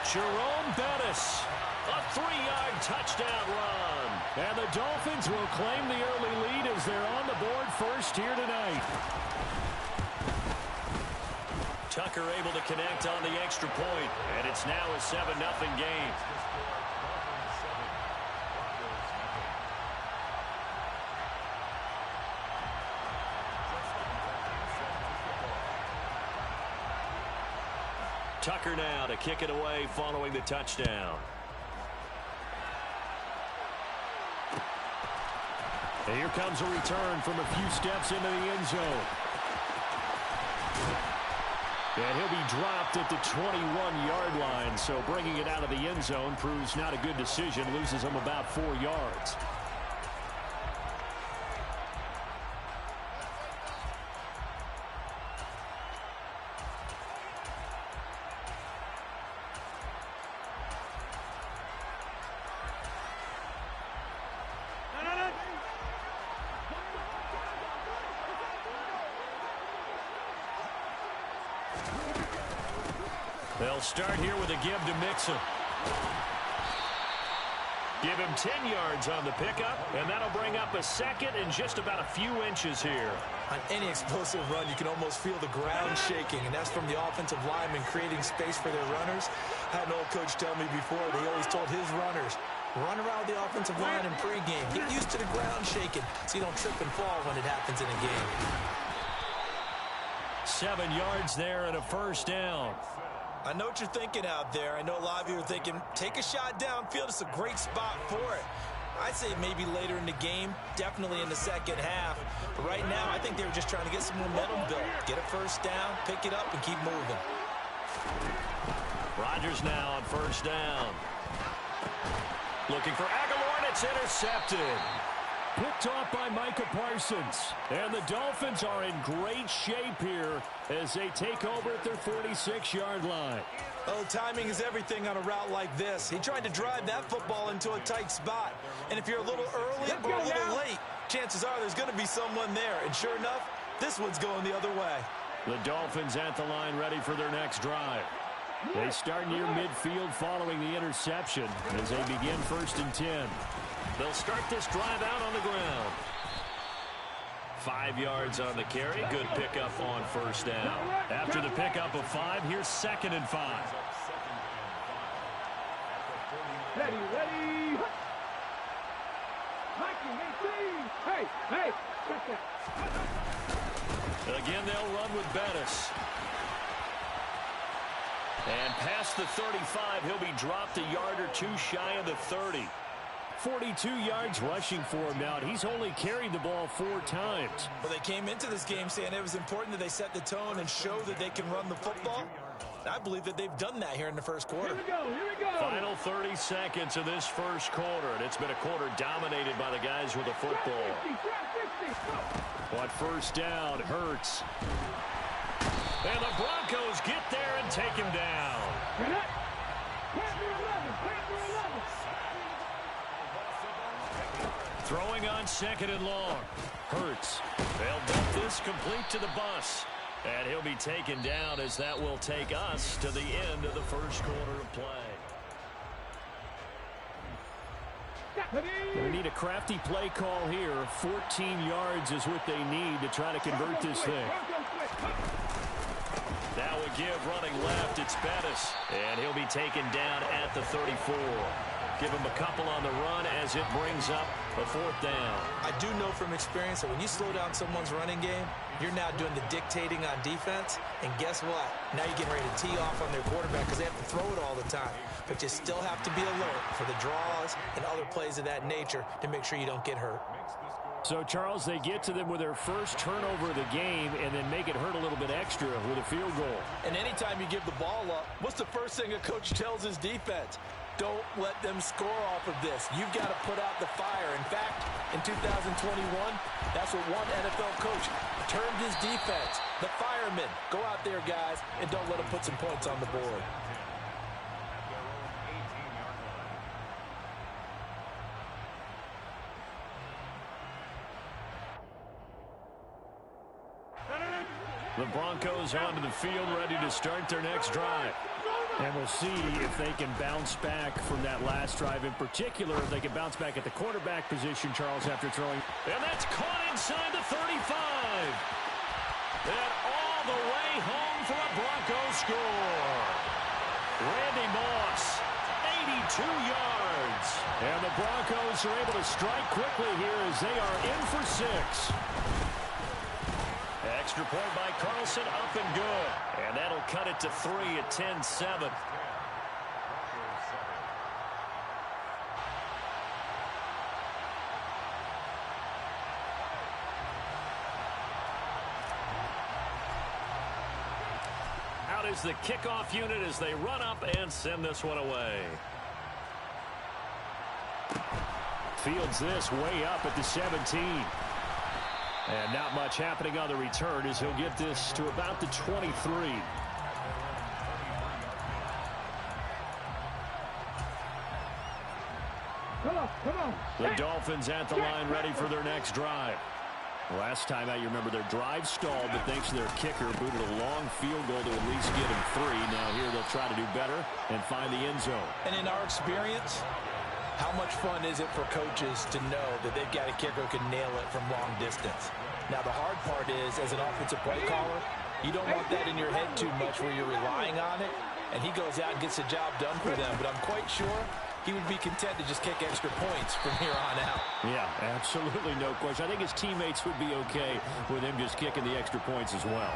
Jerome Bettis, a 3-yard touchdown run. And the Dolphins will claim the early lead as they're on the board first here tonight. Tucker able to connect on the extra point, and it's now a 7-0 game. Tucker now to kick it away following the touchdown. And here comes a return from a few steps into the end zone. And he'll be dropped at the 21-yard line, so bringing it out of the end zone proves not a good decision, loses him about 4 yards. They'll start here with a give to Mixon. Give him 10 yards on the pickup, and that'll bring up a 2nd and just about a few inches here. On any explosive run, you can almost feel the ground shaking, and that's from the offensive linemen creating space for their runners. I had an old coach tell me before, they always told his runners, run around the offensive line in pregame. Get used to the ground shaking so you don't trip and fall when it happens in a game. 7 yards there and a first down. I know what you're thinking out there. I know a lot of you are thinking, take a shot downfield. It's a great spot for it. I'd say maybe later in the game, definitely in the second half. But right now, I think they were just trying to get some momentum built. Get a first down, pick it up, and keep moving. Rodgers now on first down. Looking for Aguilar, and it's intercepted. Picked off by Micah Parsons. And the Dolphins are in great shape here as they take over at their 46-yard line. Oh, timing is everything on a route like this. He tried to drive that football into a tight spot. And if you're a little early or a little late, chances are there's going to be someone there. And sure enough, this one's going the other way. The Dolphins at the line ready for their next drive. They start near midfield following the interception as they begin 1st and 10. They'll start this drive out on the ground. 5 yards on the carry. Good pickup on first down. After the pickup of 5, here's 2nd and 5. Ready. Hey, check that. Again, they'll run with Bettis. And past the 35, he'll be dropped a yard or two shy of the 30. 42 yards rushing for him now. He's only carried the ball 4 times. Well, they came into this game saying it was important that they set the tone and show that they can run the football. I believe that they've done that here in the first quarter. Here we go. Final 30 seconds of this first quarter, and it's been a quarter dominated by the guys with the football. But first down, Hurts. And the Broncos get there and take him down. Throwing on 2nd and long. Hurts. They'll dump this complete to the bus. And he'll be taken down as that will take us to the end of the first quarter of play. They need a crafty play call here. 14 yards is what they need to try to convert this thing. That would give running left. It's Bettis. And he'll be taken down at the 34. Give him a couple on the run as it brings up a 4th down. I do know from experience that when you slow down someone's running game, you're now doing the dictating on defense. And guess what? Now you're getting ready to tee off on their quarterback because they have to throw it all the time. But you still have to be alert for the draws and other plays of that nature to make sure you don't get hurt. So, Charles, they get to them with their first turnover of the game and then make it hurt a little bit extra with a field goal. And anytime you give the ball up, what's the first thing a coach tells his defense? Don't let them score off of this. You've got to put out the fire. In fact, in 2021, that's what one NFL coach termed his defense. The firemen. Go out there, guys, and don't let them put some points on the board. The Broncos onto the field ready to start their next drive. And we'll see if they can bounce back from that last drive. In particular, if they can bounce back at the quarterback position, Charles, after throwing. And that's caught inside the 35. And all the way home for a Broncos score. Randy Moss, 82 yards. And the Broncos are able to strike quickly here as they are in for 6. Extra point by Carlson, up and good. And that'll cut it to 3 at 10-7. Out is the kickoff unit as they run up and send this one away. Fields this way up at the 17. And not much happening on the return as he'll get this to about the 23. Come on. The Dolphins at the line ready for their next drive. Last time out, you remember their drive stalled, but thanks to their kicker, booted a long field goal to at least get him 3. Now here they'll try to do better and find the end zone. And in our experience, how much fun is it for coaches to know that they've got a kicker who can nail it from long distance? Now, the hard part is, as an offensive play caller, you don't want that in your head too much where you're relying on it, and he goes out and gets the job done for them. But I'm quite sure he would be content to just kick extra points from here on out. Yeah, absolutely no question. I think his teammates would be okay with him just kicking the extra points as well.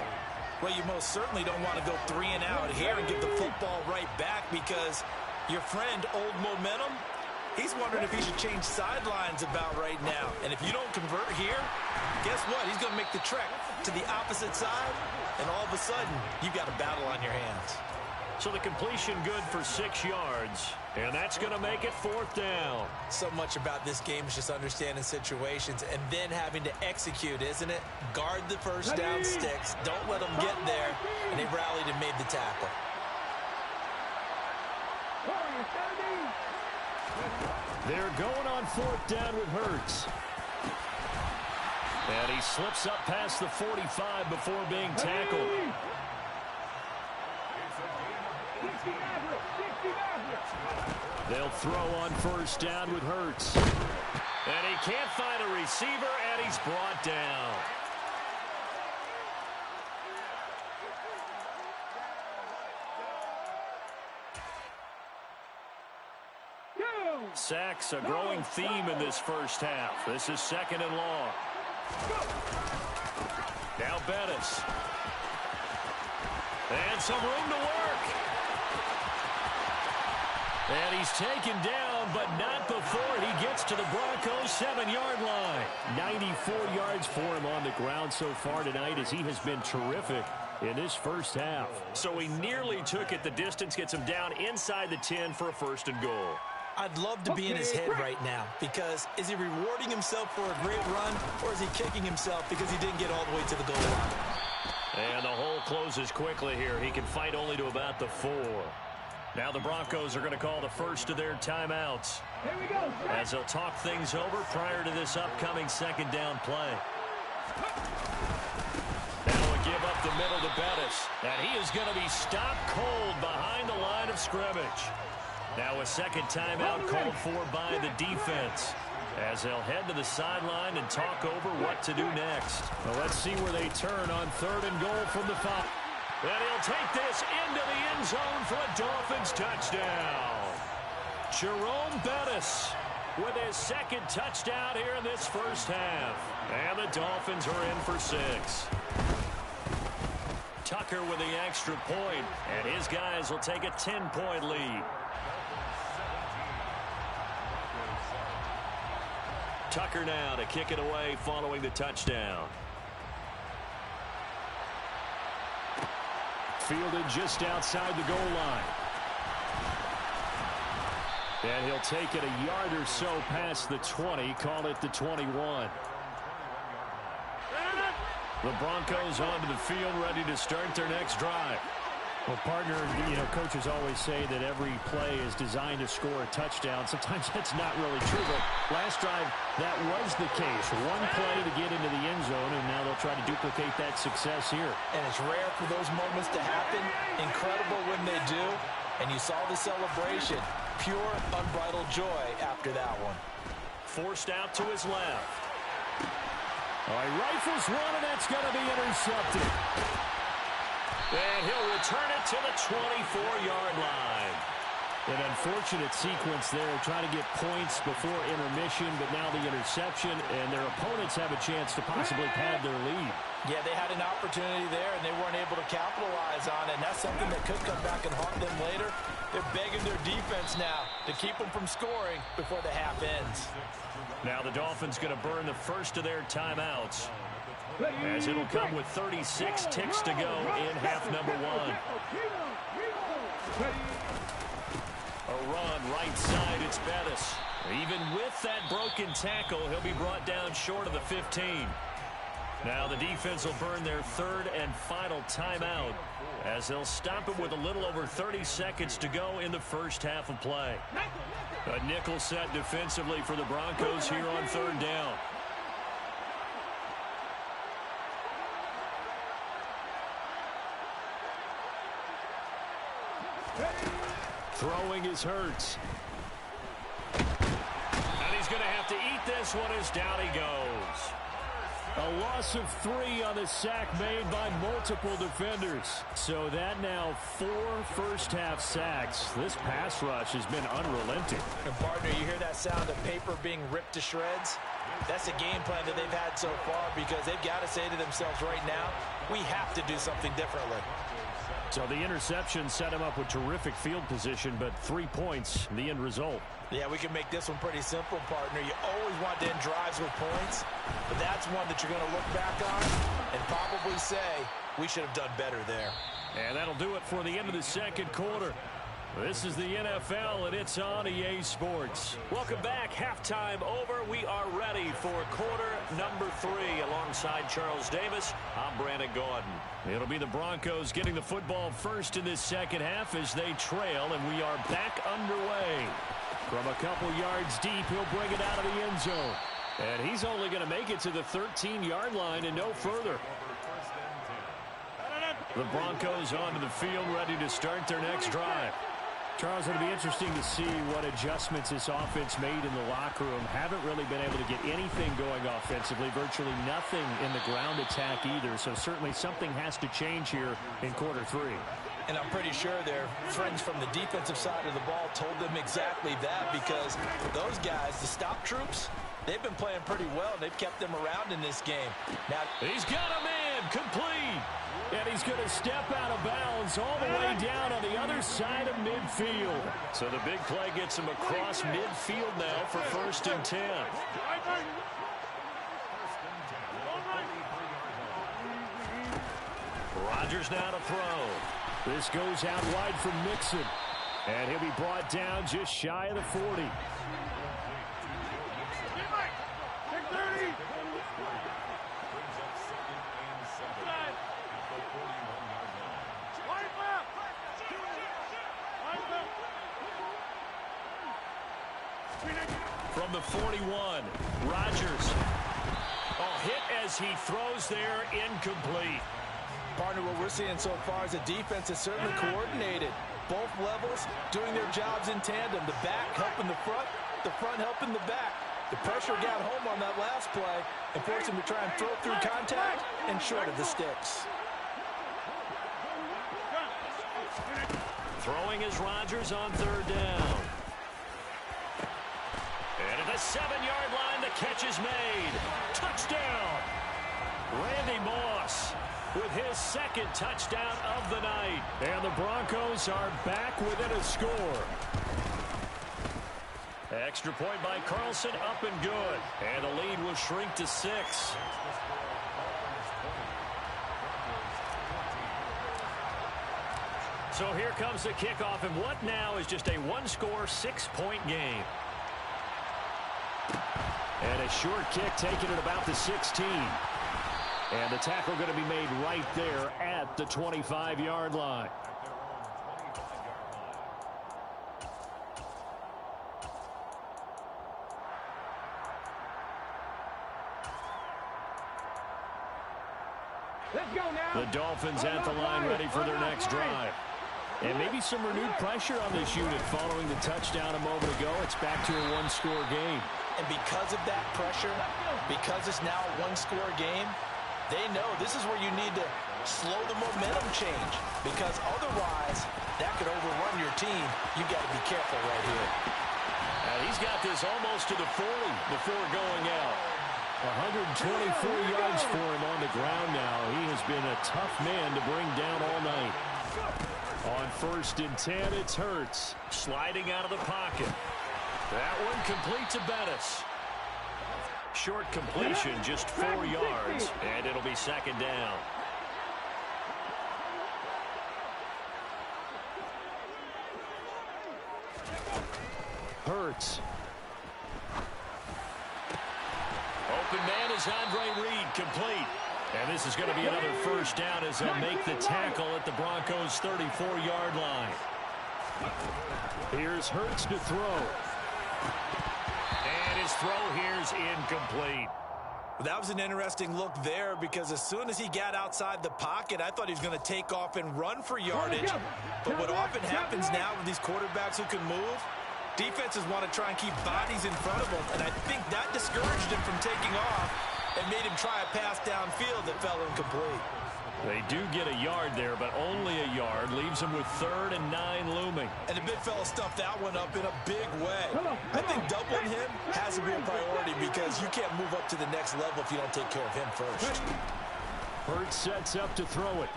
Well, you most certainly don't want to go 3 and out here and give the football right back because your friend, Old Momentum, He's wondering if he should change sidelines about right now. And if you don't convert here, guess what? He's going to make the trek to the opposite side, and all of a sudden, you've got a battle on your hands. So the completion good for 6 yards, and that's going to make it 4th down. So much about this game is just understanding situations and then having to execute, isn't it? Guard the first down sticks. Don't let them get there, and they rallied and made the tackle. They're going on 4th down with Hurts. And he slips up past the 45 before being tackled. They'll throw on 1st down with Hurts. And he can't find a receiver, and he's brought down. Sacks, a growing theme in this first half. This is 2nd and long. Now Bettis. And some room to work. And he's taken down, but not before he gets to the Broncos' 7-yard line. 94 yards for him on the ground so far tonight, as he has been terrific in this first half. So he nearly took it the distance, gets him down inside the 10 for a 1st and goal. I'd love to be in his head right now, because is he rewarding himself for a great run, or is he kicking himself because he didn't get all the way to the goal line? And the hole closes quickly here. He can fight only to about the 4. Now the Broncos are going to call the first of their timeouts, as they'll talk things over prior to this upcoming 2nd down play. Now a give up the middle to Bettis, and he is going to be stopped cold behind the line of scrimmage. Now a 2nd timeout called for by the defense, as they'll head to the sideline and talk over what to do next. Well, let's see where they turn on 3rd and goal from the 5. And he'll take this into the end zone for a Dolphins touchdown. Jerome Bettis with his 2nd touchdown here in this first half. And the Dolphins are in for 6. Tucker with the extra point, and his guys will take a 10-point lead. Tucker now to kick it away following the touchdown. Fielded just outside the goal line. And he'll take it a yard or so past the 20, call it the 21. The Broncos onto the field, ready to start their next drive. Well, partner, coaches always say that every play is designed to score a touchdown. Sometimes that's not really true, but last drive, that was the case. One play to get into the end zone, and now they'll try to duplicate that success here. And it's rare for those moments to happen. Incredible when they do. And you saw the celebration. Pure, unbridled joy after that one. Forced out to his left. All right, rifles one, and that's going to be intercepted. And he'll return it to the 24-yard line. An unfortunate sequence there, trying to get points before intermission, but now the interception, and their opponents have a chance to possibly pad their lead. Yeah, they had an opportunity there, and they weren't able to capitalize on it, and that's something that could come back and haunt them later. They're begging their defense now to keep them from scoring before the half ends. Now the Dolphins going to burn the first of their timeouts, as it'll come with 36 ticks to go in half number 1. A run right side, it's Bettis. Even with that broken tackle, he'll be brought down short of the 15. Now the defense will burn their 3rd and final timeout, as they'll stop it with a little over 30 seconds to go in the first half of play. A nickel set defensively for the Broncos here on 3rd down. Throwing is Hurts. And he's going to have to eat this one as down he goes. A loss of 3 on the sack made by multiple defenders. So that now 4 first-half sacks. This pass rush has been unrelenting. And partner, you hear that sound of paper being ripped to shreds? That's a game plan that they've had so far, because they've got to say to themselves right now, we have to do something differently. So the interception set him up with terrific field position, but 3 points, the end result. Yeah, we can make this one pretty simple, partner. You always want to end drives with points, but that's one that you're going to look back on and probably say, we should have done better there. And that'll do it for the end of the second quarter. This is the NFL, and it's on EA Sports. Welcome back. Halftime over. We are ready for quarter number 3. Alongside Charles Davis, I'm Brandon Gaudin. It'll be the Broncos getting the football first in this second half as they trail, and we are back underway. From a couple yards deep, he'll bring it out of the end zone. And he's only going to make it to the 13-yard line and no further. The Broncos onto the field, ready to start their next drive. Charles, it'll be interesting to see what adjustments this offense made in the locker room. Haven't really been able to get anything going offensively, virtually nothing in the ground attack either. So certainly something has to change here in quarter 3. And I'm pretty sure their friends from the defensive side of the ball told them exactly that, because those guys, the stop troops, they've been playing pretty well. They've kept them around in this game. Now, he's got a man complete. And he's going to step out of bounds all the way down on the other side of midfield. So the big play gets him across midfield now for 1st and 10. Rodgers now to throw. This goes out wide from Mixon. And he'll be brought down just shy of the 40. From the 41, Rodgers. Hit as he throws there, incomplete. Partner, what we're seeing so far is the defense is certainly coordinated. Both levels doing their jobs in tandem. The back helping the front helping the back. The pressure got home on that last play and forced him to try and throw through contact and short of the sticks. Throwing is Rodgers on 3rd down. And at the 7-yard line, the catch is made. Touchdown! Randy Moss with his 2nd touchdown of the night. And the Broncos are back within a score. Extra point by Carlson, up and good. And the lead will shrink to 6. So here comes the kickoff, and what now is just a 1-score, 6-point game. And a short kick taken at about the 16. And the tackle going to be made right there at the 25-yard line. Let's go now. The Dolphins at the line, ready for their next drive. And maybe some renewed pressure on this unit following the touchdown a moment ago. It's back to a 1-score game. And because of that pressure, because it's now a 1-score game, they know this is where you need to slow the momentum change, because otherwise that could overrun your team. You got to be careful right here. He's got this almost to the 40 before going out. 124 yards for him on the ground now. He has been a tough man to bring down all night. On 1st and 10, it's Hurts. Sliding out of the pocket. That one complete to Bettis. Short completion, just 4 yards, and it'll be 2nd down. Hurts. Open man is Andre Reed, complete. And this is going to be another 1st down as they'll make the tackle at the Broncos' 34-yard line. Here's Hurts to throw. And his throw here's incomplete. That was an interesting look there, because as soon as he got outside the pocket, I thought he was going to take off and run for yardage. But what often happens now with these quarterbacks who can move, defenses want to try and keep bodies in front of them, and I think that discouraged him from taking off and made him try a pass downfield that fell incomplete. They do get a yard there, but only a yard. Leaves them with 3rd and 9 looming. And the big fella stuffed that one up in a big way. I think doubling him has to be a priority, because you can't move up to the next level if you don't take care of him first. Hurts sets up to throw it.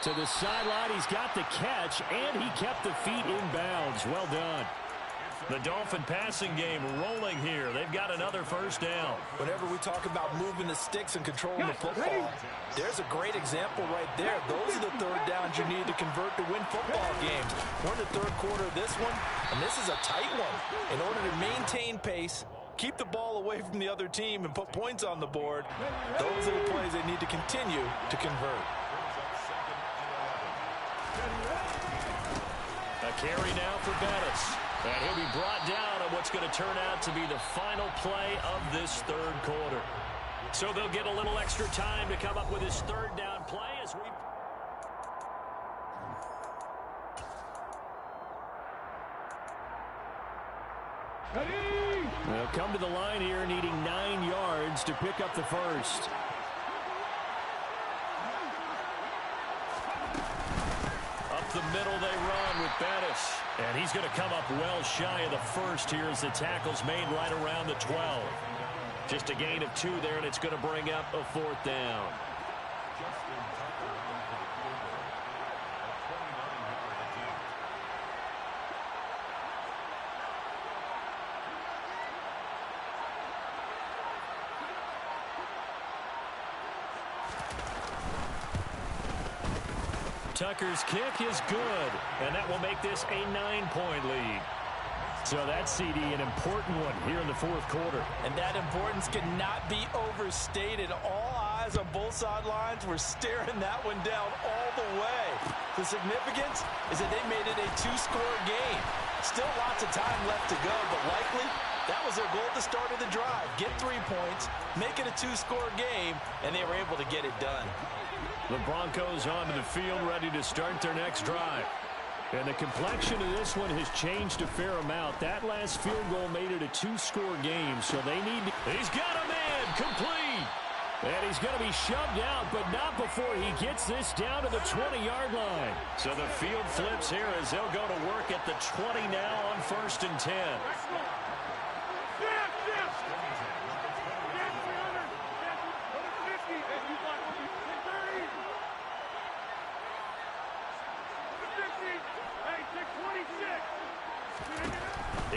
To the sideline, he's got the catch, and he kept the feet in bounds. Well done. The Dolphin passing game rolling here. They've got another first down. Whenever we talk about moving the sticks and controlling the football, there's a great example right there. Those are the third downs you need to convert to win football games. We're in the third quarter of this one, and this is a tight one. In order to maintain pace, keep the ball away from the other team, and put points on the board, those are the plays they need to continue to convert. A carry now for Bettis. And he'll be brought down on what's going to turn out to be the final play of this third quarter. So they'll get a little extra time to come up with his third down play as we... They'll come to the line here needing 9 yards to pick up the first. The middle they run with Bettis. And he's going to come up well shy of the first here as the tackle's made right around the 12. Just a gain of 2 there, and it's going to bring up a 4th down. Tucker's kick is good, and that will make this a 9-point lead. So that's, CD, an important one here in the fourth quarter. And that importance cannot be overstated. All eyes on both sidelines were staring that one down all the way. The significance is that they made it a 2-score game. Still lots of time left to go, but likely that was their goal at the start of the drive. Get 3 points, make it a 2-score game, and they were able to get it done. The Broncos onto the field, ready to start their next drive. And the complexion of this one has changed a fair amount. That last field goal made it a 2-score game, so they need to... He's got a man, complete! And he's going to be shoved out, but not before he gets this down to the 20-yard line. So the field flips here as they'll go to work at the 20 now on 1st and 10.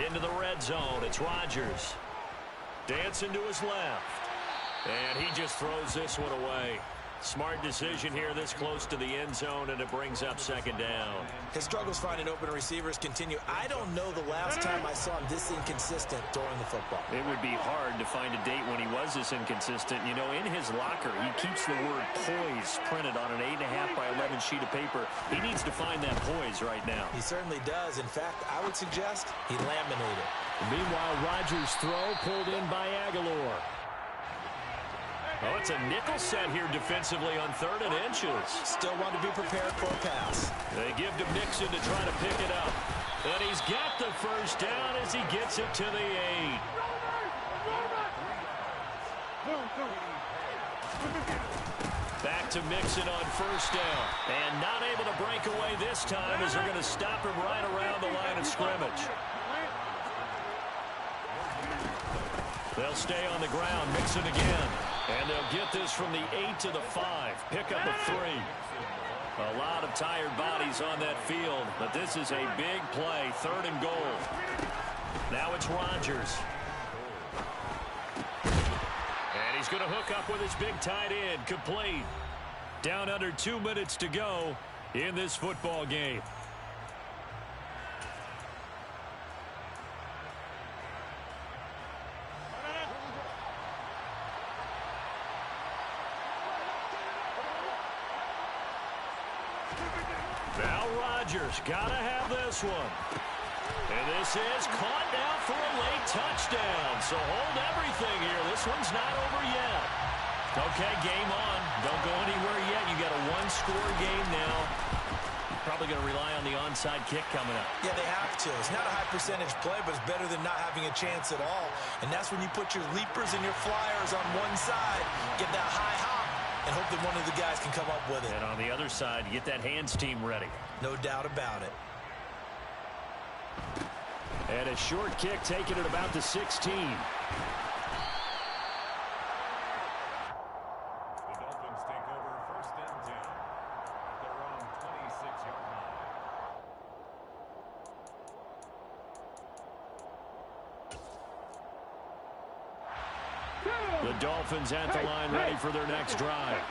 Into the red zone, it's Rodgers. Dancing to his left. And he just throws this one away. Smart decision here this close to the end zone, and it brings up 2nd down. His struggles finding open receivers continue. I don't know the last time I saw him this inconsistent throwing the football. It would be hard to find a date when he was this inconsistent. You know, in his locker, he keeps the word poise printed on an 8.5 by 11 sheet of paper. He needs to find that poise right now. He certainly does. In fact, I would suggest he laminated. Meanwhile, Rodgers' throw pulled in by Aguilar. Oh, it's a nickel set here defensively on 3rd and inches. Still want to be prepared for a pass. They give to Mixon to try to pick it up. And he's got the first down as he gets it to the 8. Back to Mixon on 1st down. And not able to break away this time as they're going to stop him right around the line of scrimmage. They'll stay on the ground. Mixon again. And they'll get this from the 8 to the 5. Pick up a 3. A lot of tired bodies on that field, but this is a big play. 3rd and goal. Now it's Rodgers. And he's going to hook up with his big tight end. Complete. Down under 2 minutes to go in this football game. Now Rodgers got to have this one. And this is caught now for a late touchdown. So hold everything here. This one's not over yet. Okay, game on. Don't go anywhere yet. You got a 1-score game now. Probably going to rely on the onside kick coming up. Yeah, they have to. It's not a high percentage play, but it's better than not having a chance at all. And that's when you put your leapers and your flyers on one side, get that high hop, and hope that one of the guys can come up with it. And on the other side, get that hands team ready. No doubt about it. And a short kick taken at about the 16. The Dolphins take over 1st and 10. Their own The Dolphins at the line, ready for their next drive.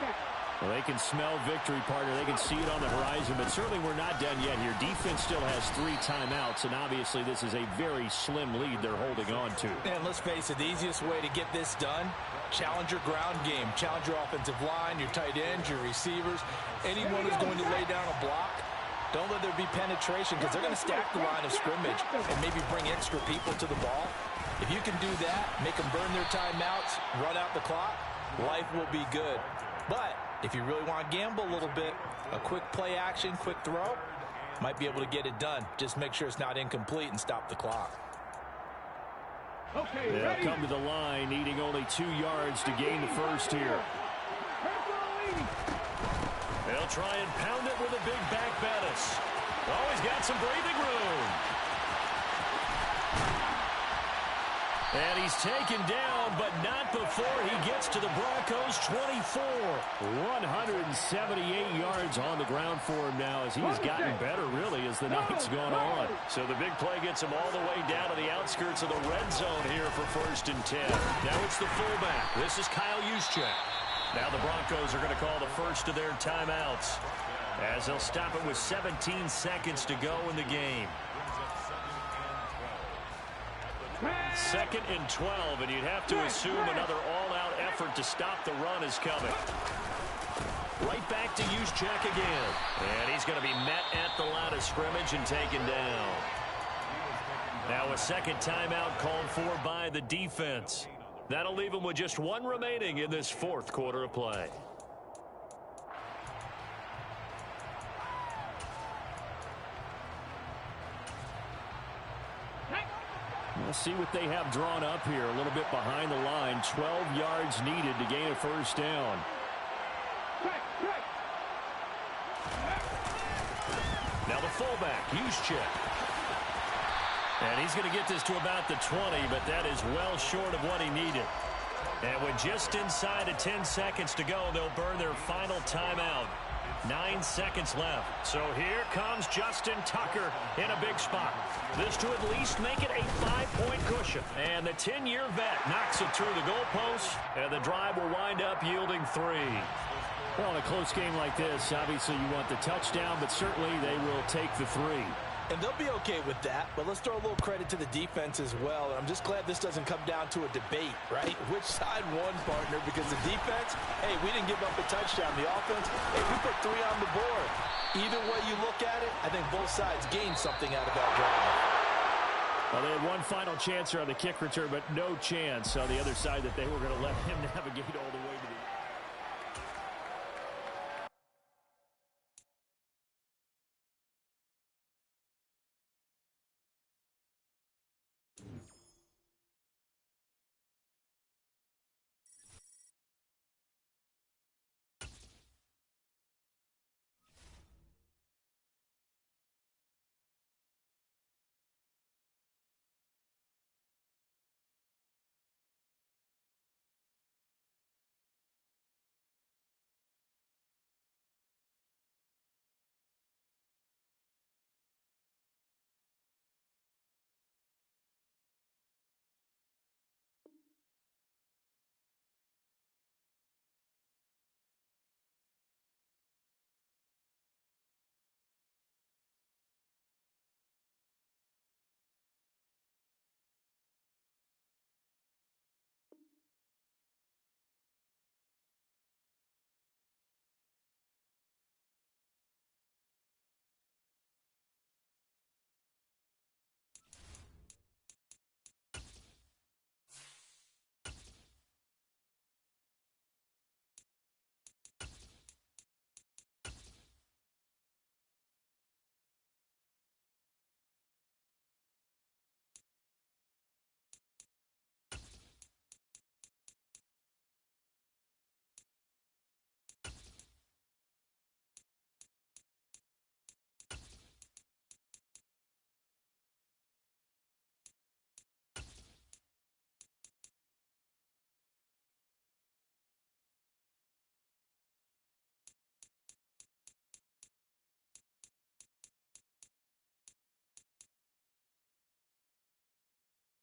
Well, they can smell victory, partner. They can see it on the horizon, but certainly we're not done yet here. Defense still has 3 timeouts, and obviously this is a very slim lead they're holding on to. And let's face it, the easiest way to get this done, challenge your ground game. Challenge your offensive line, your tight ends, your receivers. Anyone who's going to lay down a block, don't let there be penetration because they're going to stack the line of scrimmage and maybe bring extra people to the ball. If you can do that, make them burn their timeouts, run out the clock, life will be good. But if you really want to gamble a little bit, a quick play action, quick throw, might be able to get it done. Just make sure it's not incomplete and stop the clock. Okay, they'll come to the line, needing only 2 yards to gain the first here. They'll try and pound it with a big back Bettis. Oh, he's got some breathing room. And he's taken down, but not before he gets to the Broncos' 24. 178 yards on the ground for him now as he's gotten better, really, as the night's gone on. So the big play gets him all the way down to the outskirts of the red zone here for 1st and 10. Now it's the fullback. This is Kyle Juszczyk. Now the Broncos are going to call the first of their timeouts as they'll stop it with 17 seconds to go in the game. 2nd and 12, and you'd have to assume another all-out effort to stop the run is coming. Right back to Juszczyk again. And he's going to be met at the line of scrimmage and taken down. Now a second timeout called for by the defense. That'll leave him with just 1 remaining in this 4th quarter of play. We'll see what they have drawn up here. A little bit behind the line. 12 yards needed to gain a first down. Now the fullback, Juszczyk. And he's going to get this to about the 20, but that is well short of what he needed. And with just inside of 10 seconds to go, they'll burn their final timeout. 9 seconds left. So here comes Justin Tucker in a big spot. This to at least make it a 5-point cushion. And the 10-year vet knocks it through the goalpost, and the drive will wind up yielding 3. Well, in a close game like this, obviously you want the touchdown, but certainly they will take the 3. And they'll be okay with that, but let's throw a little credit to the defense as well. I'm just glad this doesn't come down to a debate, right? Which side won, partner? Because the defense, hey, we didn't give up a touchdown. The offense, hey, we put 3 on the board. Either way you look at it, I think both sides gained something out of that drive. Well, they had one final chance here on the kick return, but no chance on the other side that they were going to let him navigate all the way to the